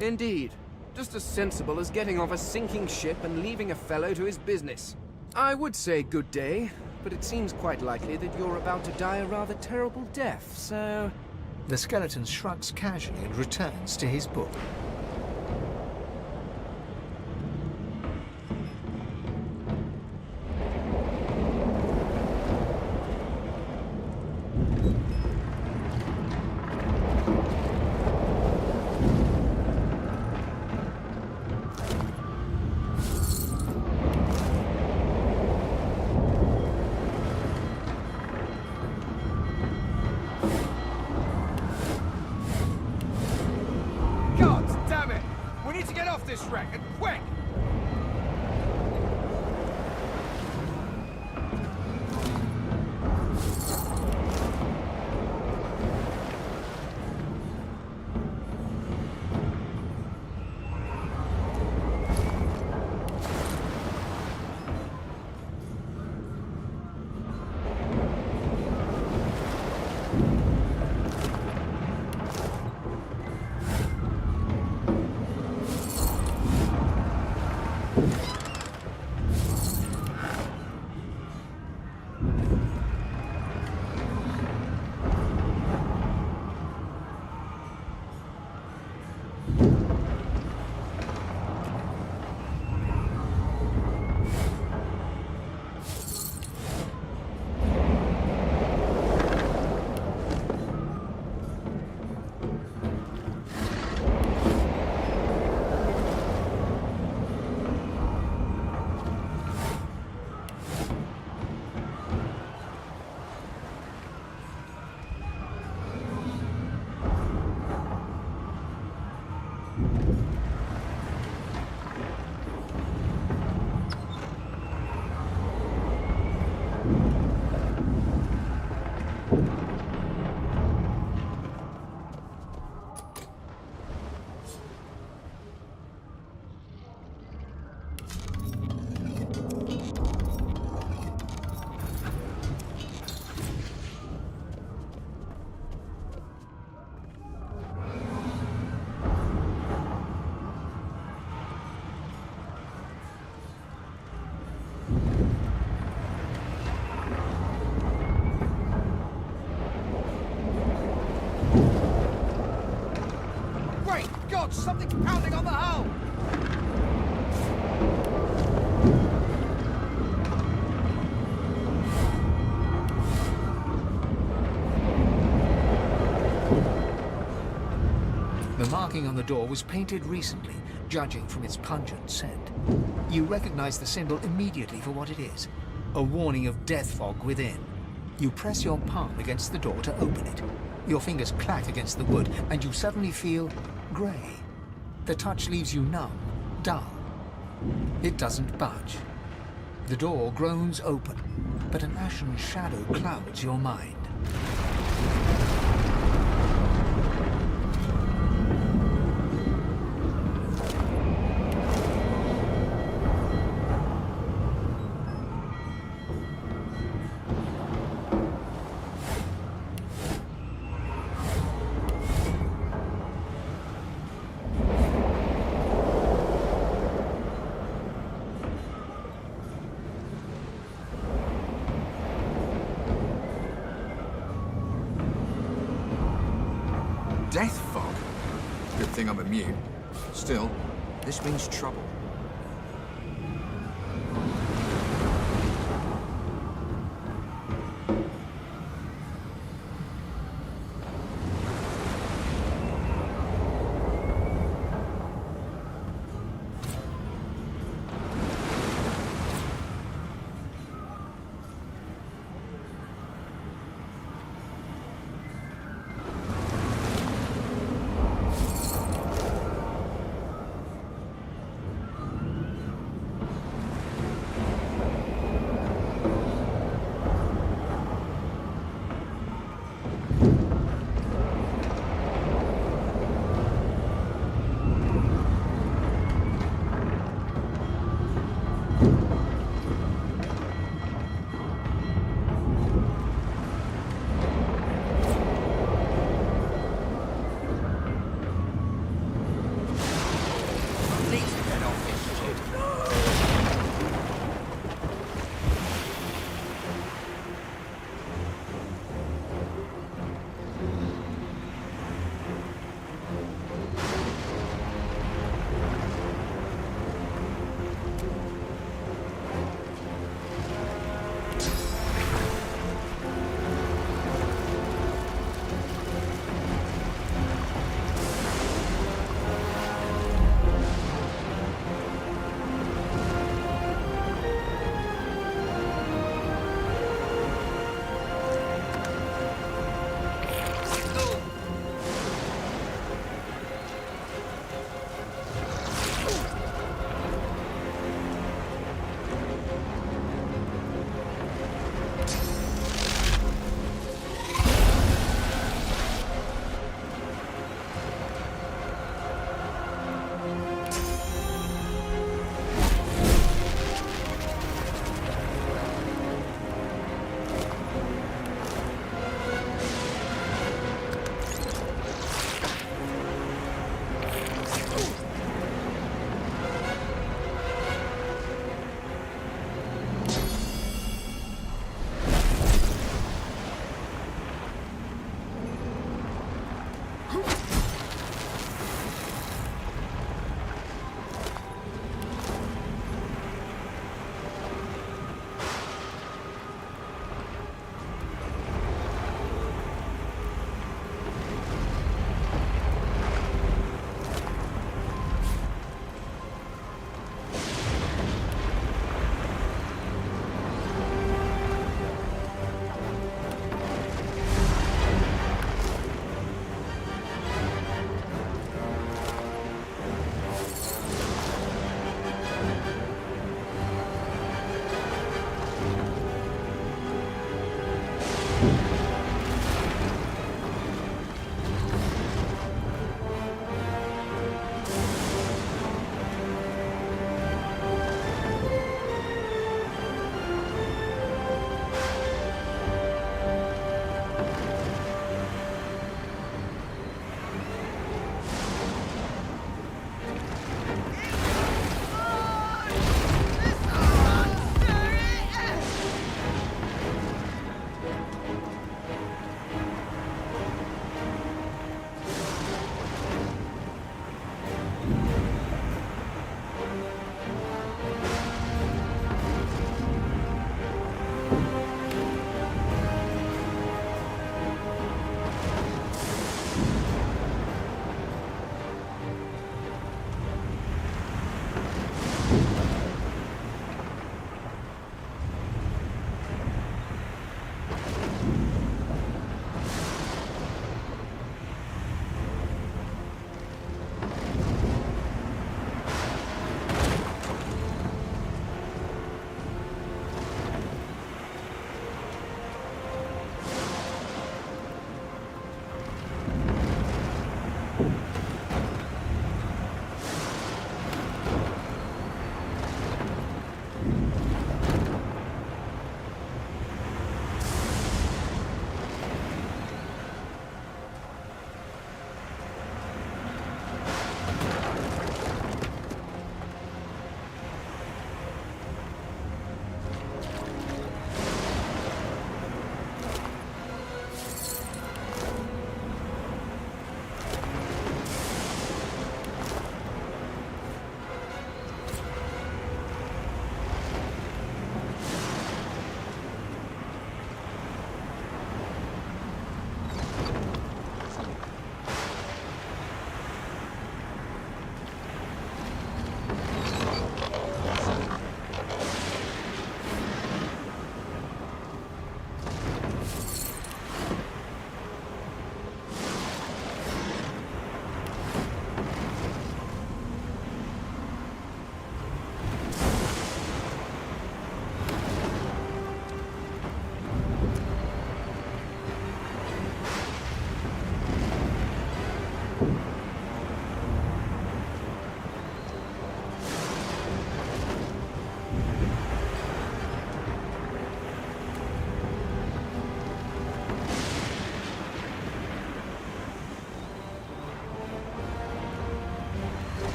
Indeed. Just as sensible as getting off a sinking ship and leaving a fellow to his business. I would say good day, but it seems quite likely that you're about to die a rather terrible death, so... The skeleton shrugs casually and returns to his book. This wreck, and quick! Something's pounding on the hull! The marking on the door was painted recently, judging from its pungent scent. You recognize the symbol immediately for what it is, a warning of death fog within. You press your palm against the door to open it. Your fingers clack against the wood, and you suddenly feel grey. The touch leaves you numb, dull. It doesn't budge. The door groans open, but an ashen shadow clouds your mind. Death fog? Good thing I'm immune. Still, this means trouble.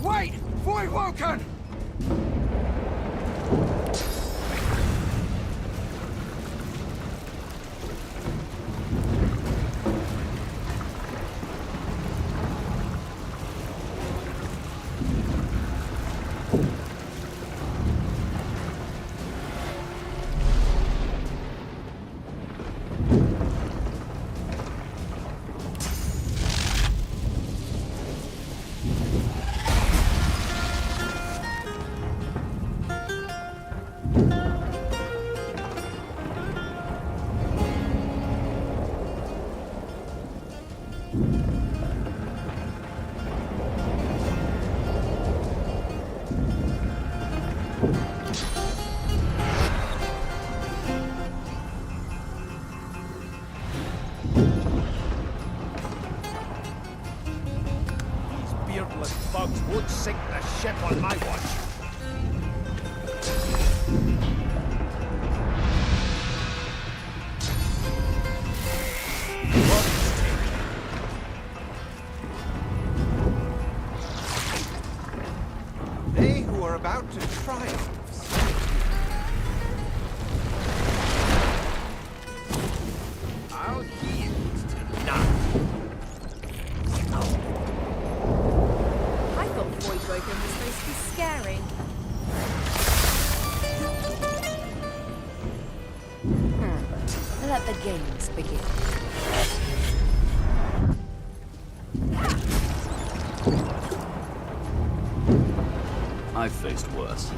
Wait! Void Woken! Bugs won't sink the ship on my watch. They who are about to triumph. I'll yield to none. I thought Void Woken was supposed to be scary. let the games begin. I've faced worse.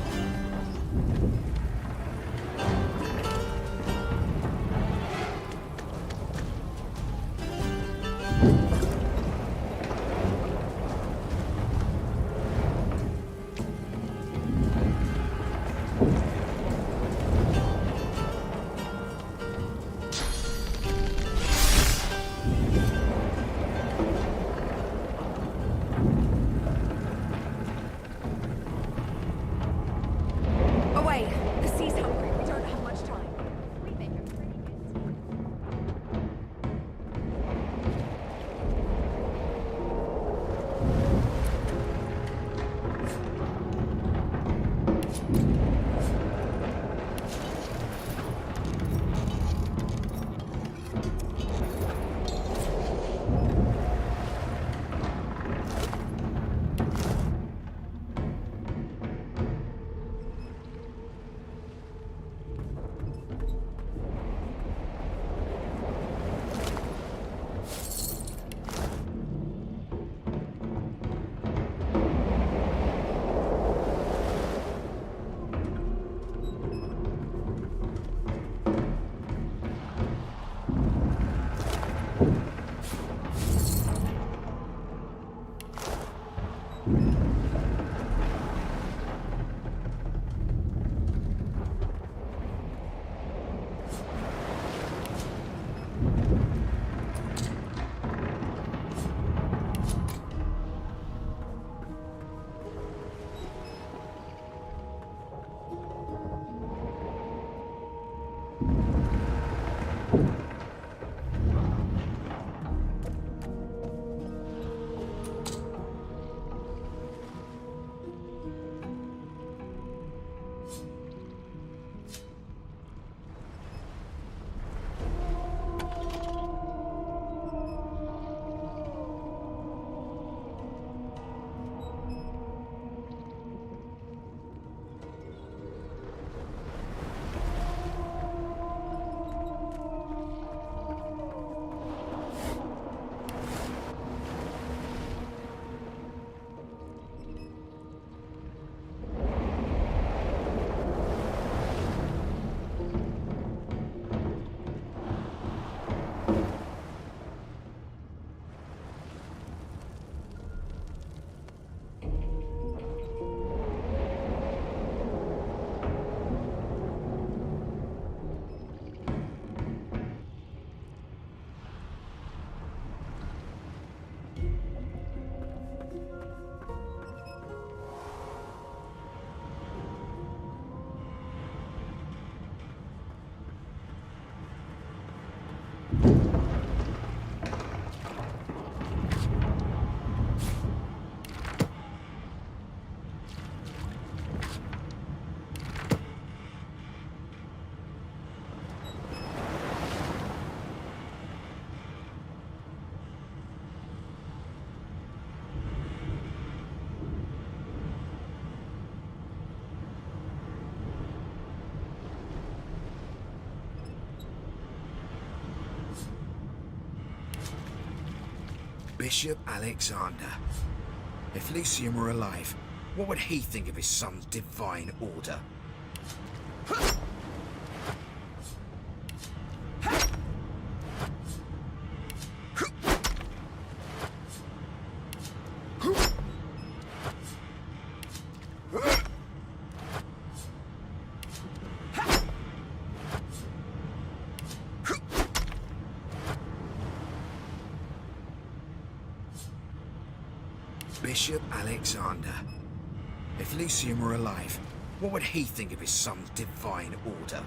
Away! The sea's hungry. We don't have much time. Bishop Alexander. If Lucian were alive, what would he think of his son's divine order? Bishop Alexander. If Lucian were alive, what would he think of his son's divine order?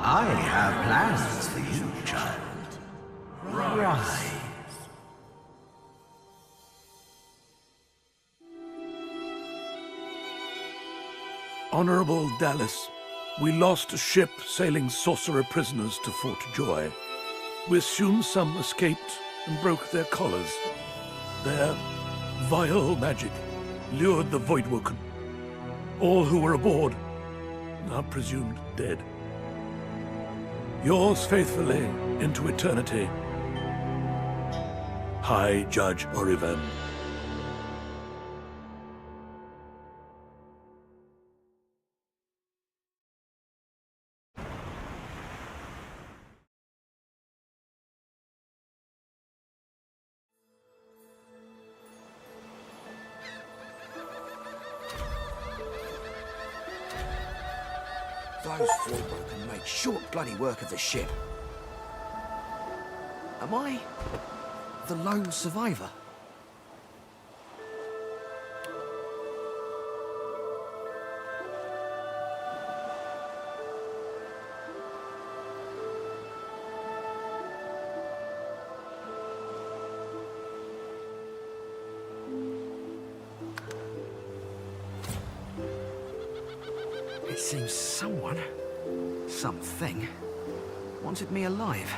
I have plans for you, child. Rise. Honorable Dallas, we lost a ship sailing sorcerer prisoners to Fort Joy. We assume some escaped and broke their collars. Their vile magic lured the Voidwoken. All who were aboard are presumed dead. Yours faithfully into eternity, High Judge Orivan. Those Voidwoken made short bloody work of the ship. Am I the lone survivor? It seems someone, something, wanted me alive.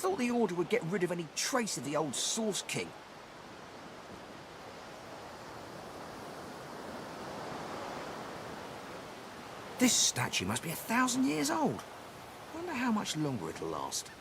thought the Order would get rid of any trace of the old Source King. This statue must be 1,000 years old. Wonder how much longer it'll last.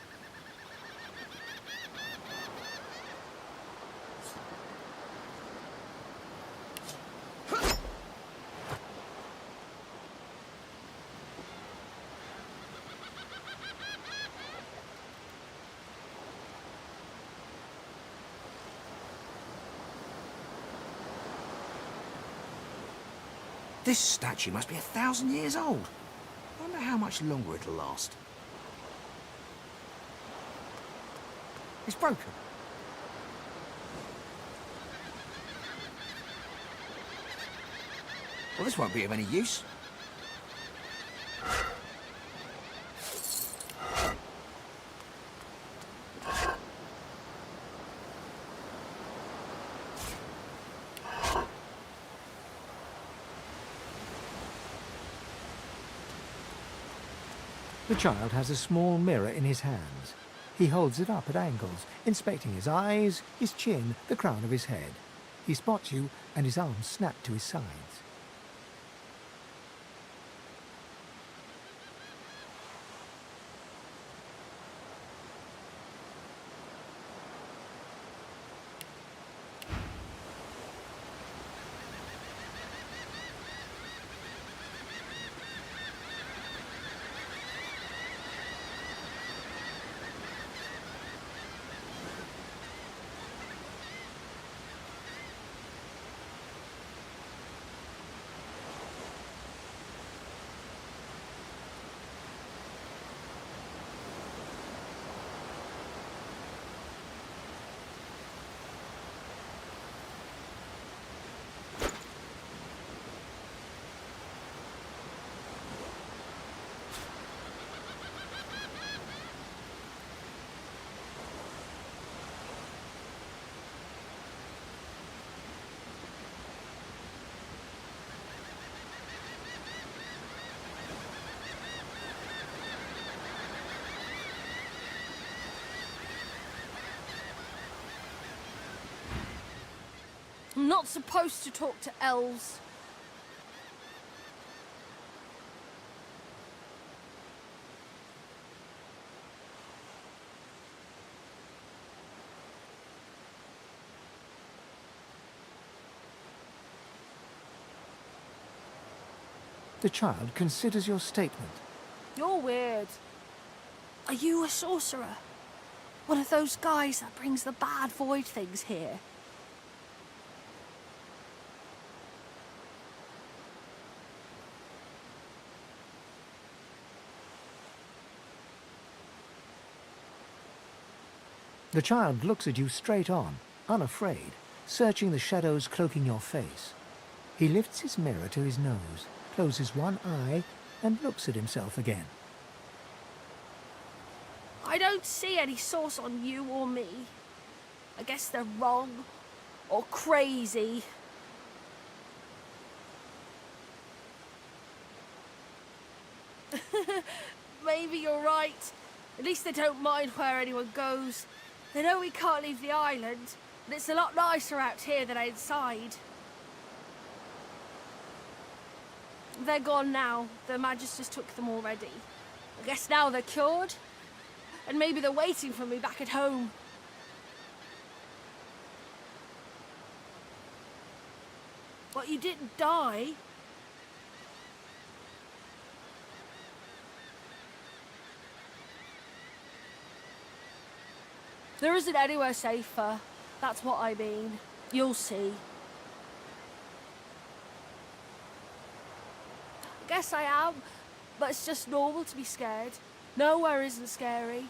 This statue must be 1,000 years old. Wonder how much longer it'll last. It's broken. Well, this won't be of any use. The child has a small mirror in his hands. He holds it up at angles, inspecting his eyes, his chin, the crown of his head. He spots you, and his arms snap to his sides. I'm not supposed to talk to elves. The child considers your statement. You're weird. Are you a sorcerer? One of those guys that brings the bad void things here? The child looks at you straight on, unafraid, searching the shadows cloaking your face. He lifts his mirror to his nose, closes one eye, and looks at himself again. I don't see any source on you or me. I guess they're wrong or crazy. Maybe you're right. At least they don't mind where anyone goes. They know we can't leave the island, and it's a lot nicer out here than outside. They're gone now. The Magisters took them already. I guess now they're cured. And maybe they're waiting for me back at home. But you didn't die. There isn't anywhere safer. That's what I mean. You'll see. I guess I am, but it's just normal to be scared. Nowhere isn't scary.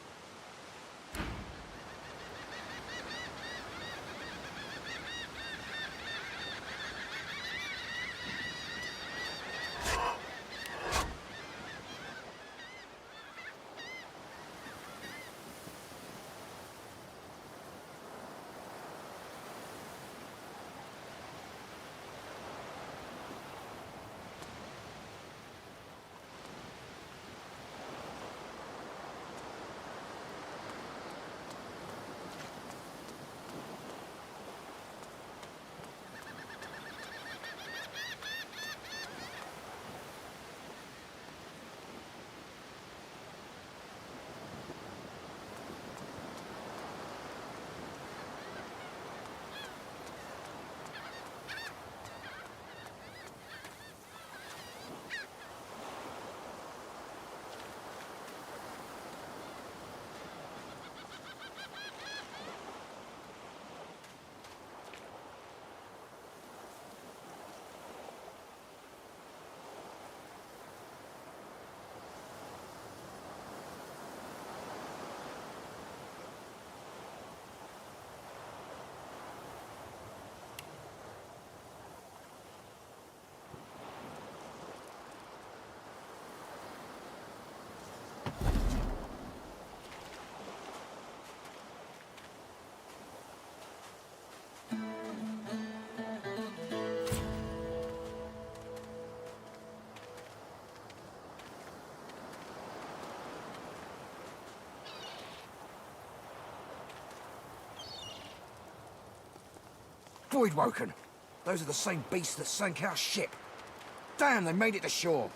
Voidwoken! Those are the same beasts that sank our ship. Damn, they made it to shore.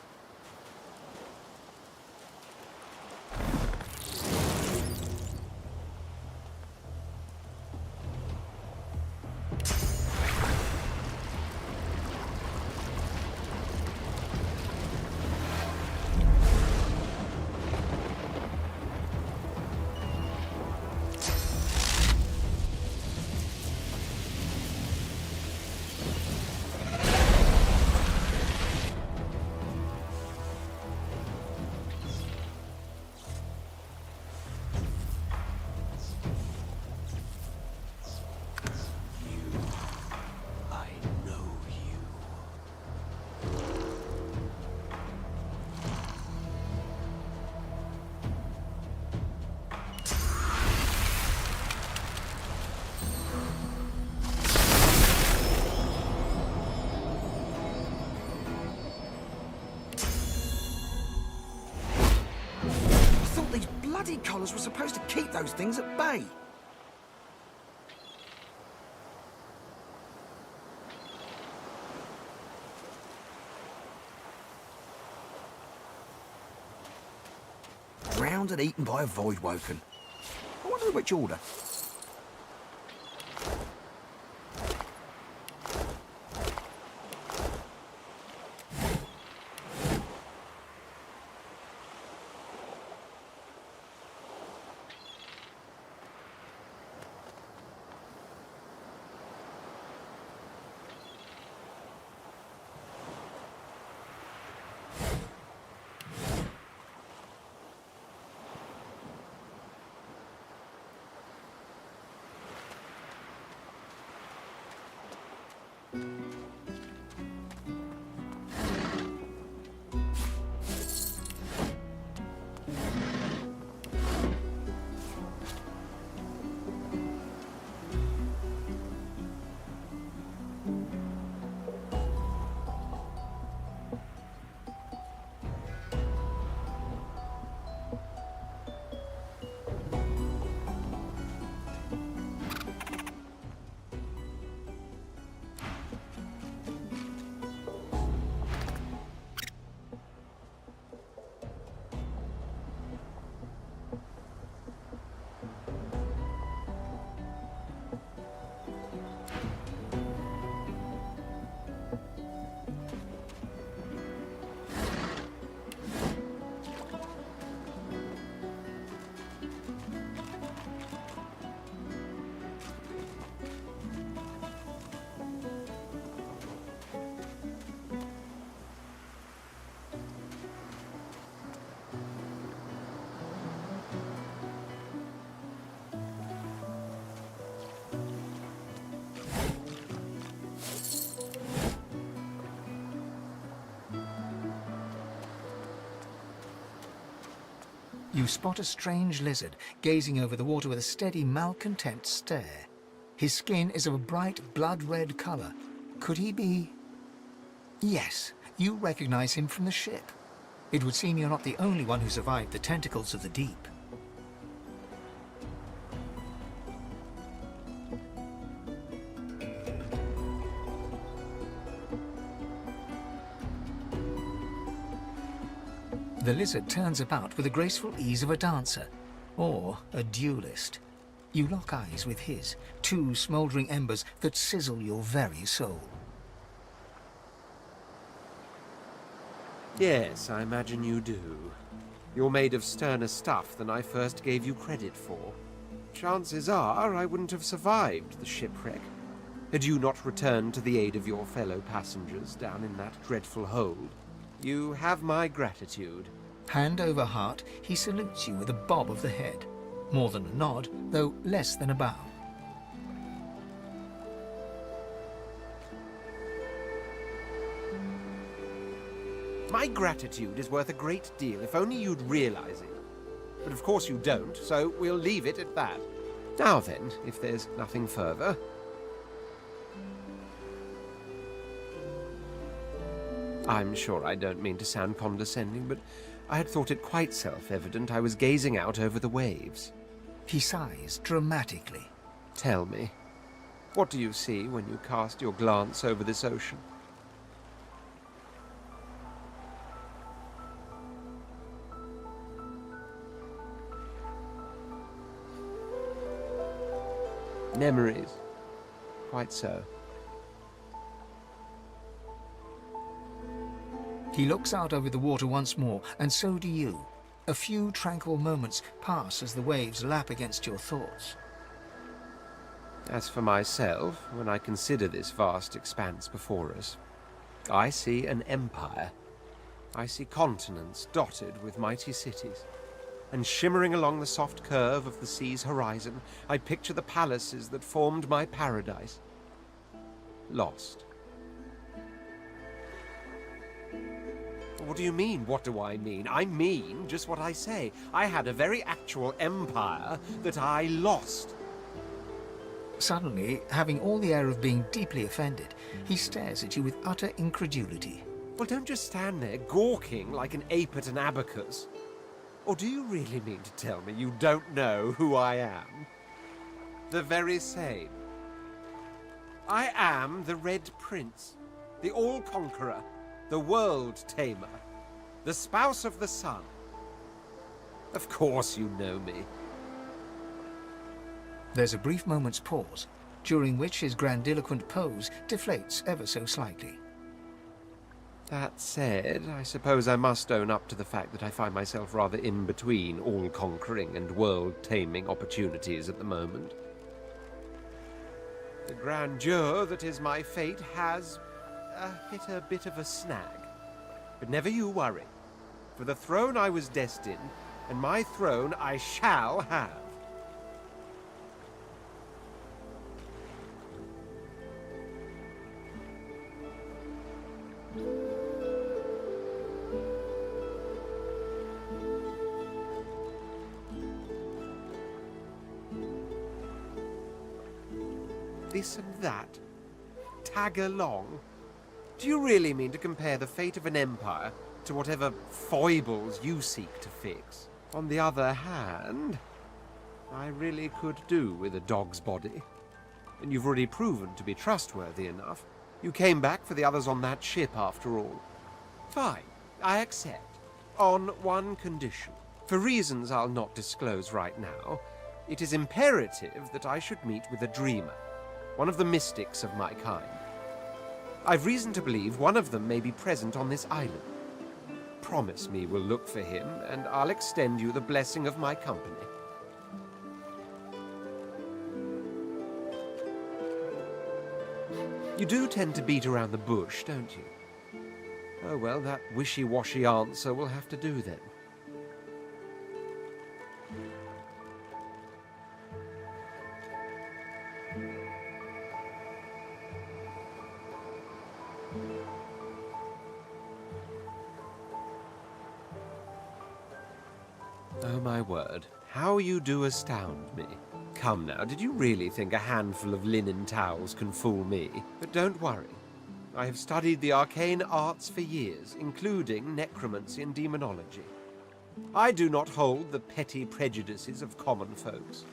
Bloody collars were supposed to keep those things at bay. Drowned and eaten by a Voidwoken. I wonder which order. You spot a strange lizard gazing over the water with a steady, malcontent stare. His skin is of a bright, blood-red color. Could he be... Yes, you recognize him from the ship. It would seem you're not the only one who survived the tentacles of the deep. The lizard turns about with the graceful ease of a dancer, or a duelist. You lock eyes with his, two smouldering embers that sizzle your very soul. Yes, I imagine you do. You're made of sterner stuff than I first gave you credit for. Chances are I wouldn't have survived the shipwreck had you not returned to the aid of your fellow passengers down in that dreadful hold. You have my gratitude. Hand over heart, he salutes you with a bob of the head. More than a nod, though less than a bow. My gratitude is worth a great deal if only you'd realize it. But of course you don't, so we'll leave it at that. Now then, if there's nothing further... I'm sure I don't mean to sound condescending, but I had thought it quite self-evident I was gazing out over the waves. He sighs dramatically. Tell me, What do you see when you cast your glance over this ocean? Memories. Quite so. He looks out over the water once more, and so do you. A few tranquil moments pass as the waves lap against your thoughts. As for myself, when I consider this vast expanse before us, I see an empire. I see continents dotted with mighty cities. And shimmering along the soft curve of the sea's horizon, I picture the palaces that formed my paradise. Lost. What do you mean, what do I mean? I mean just what I say. I had a very actual empire that I lost. Suddenly, having all the air of being deeply offended, he stares at you with utter incredulity. Well, don't just stand there gawking like an ape at an abacus. Or do you really mean to tell me you don't know who I am? The very same. I am the Red Prince, the All-Conqueror, the World-Tamer, the Spouse of the Sun. Of course you know me. There's a brief moment's pause, during which his grandiloquent pose deflates ever so slightly. That said, I suppose I must own up to the fact that I find myself rather in between all-conquering and world-taming opportunities at the moment. The grandeur that is my fate has hit a bit of a snag. But never you worry. For the throne I was destined, and my throne I shall have. This and that. Tag along. Do you really mean to compare the fate of an empire to whatever foibles you seek to fix? On the other hand, I really could do with a dog's body. And you've already proven to be trustworthy enough. You came back for the others on that ship, after all. Fine, I accept. On one condition. For reasons I'll not disclose right now, it is imperative that I should meet with a dreamer. One of the mystics of my kind. I've reason to believe one of them may be present on this island. Promise me we'll look for him, and I'll extend you the blessing of my company. You do tend to beat around the bush, don't you? Oh well, that wishy-washy answer will have to do then. Oh my word, how you do astound me. Come now, did you really think a handful of linen towels can fool me? But don't worry. I have studied the arcane arts for years, including necromancy and demonology. I do not hold the petty prejudices of common folks.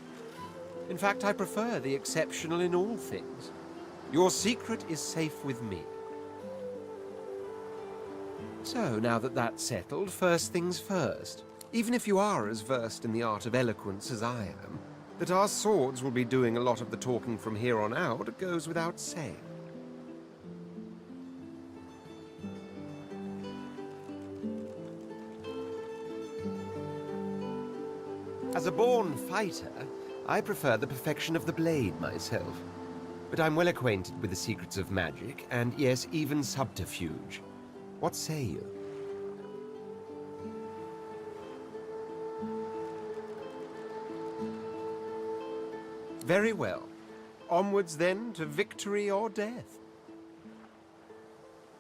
In fact, I prefer the exceptional in all things. Your secret is safe with me. So, now that that's settled, first things first. Even if you are as versed in the art of eloquence as I am, that our swords will be doing a lot of the talking from here on out goes without saying. As a born fighter, I prefer the perfection of the blade myself. But I'm well acquainted with the secrets of magic, and yes, even subterfuge. What say you? Very well. Onwards then to victory or death.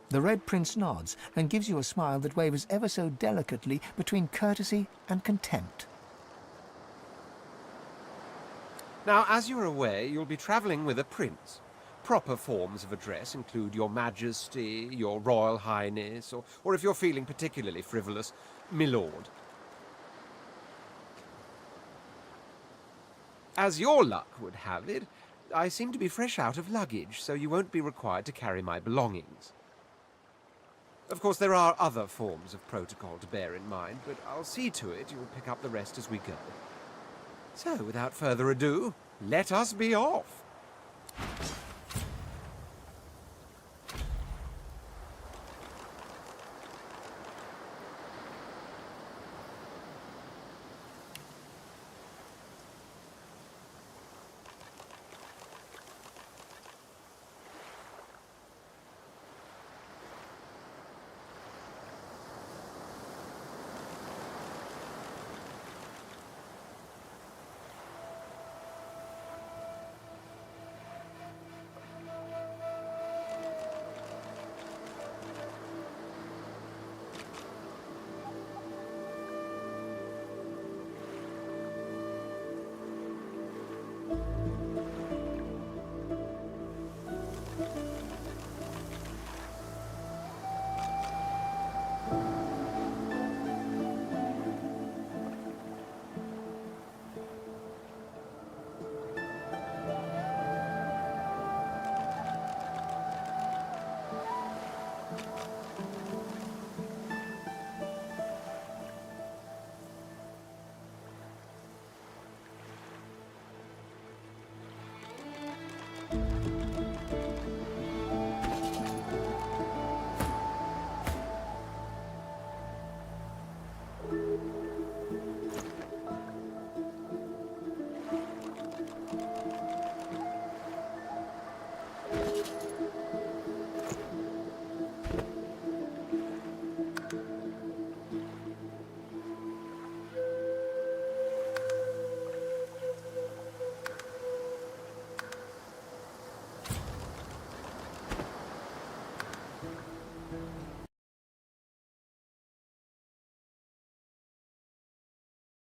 The Red Prince nods and gives you a smile that wavers ever so delicately between courtesy and contempt. Now, as you're aware, you'll be travelling with a prince. Proper forms of address include Your Majesty, Your Royal Highness, or if you're feeling particularly frivolous, My Lord. As your luck would have it, I seem to be fresh out of luggage, so you won't be required to carry my belongings. Of course, there are other forms of protocol to bear in mind, but I'll see to it you'll pick up the rest as we go. So, without further ado, let us be off.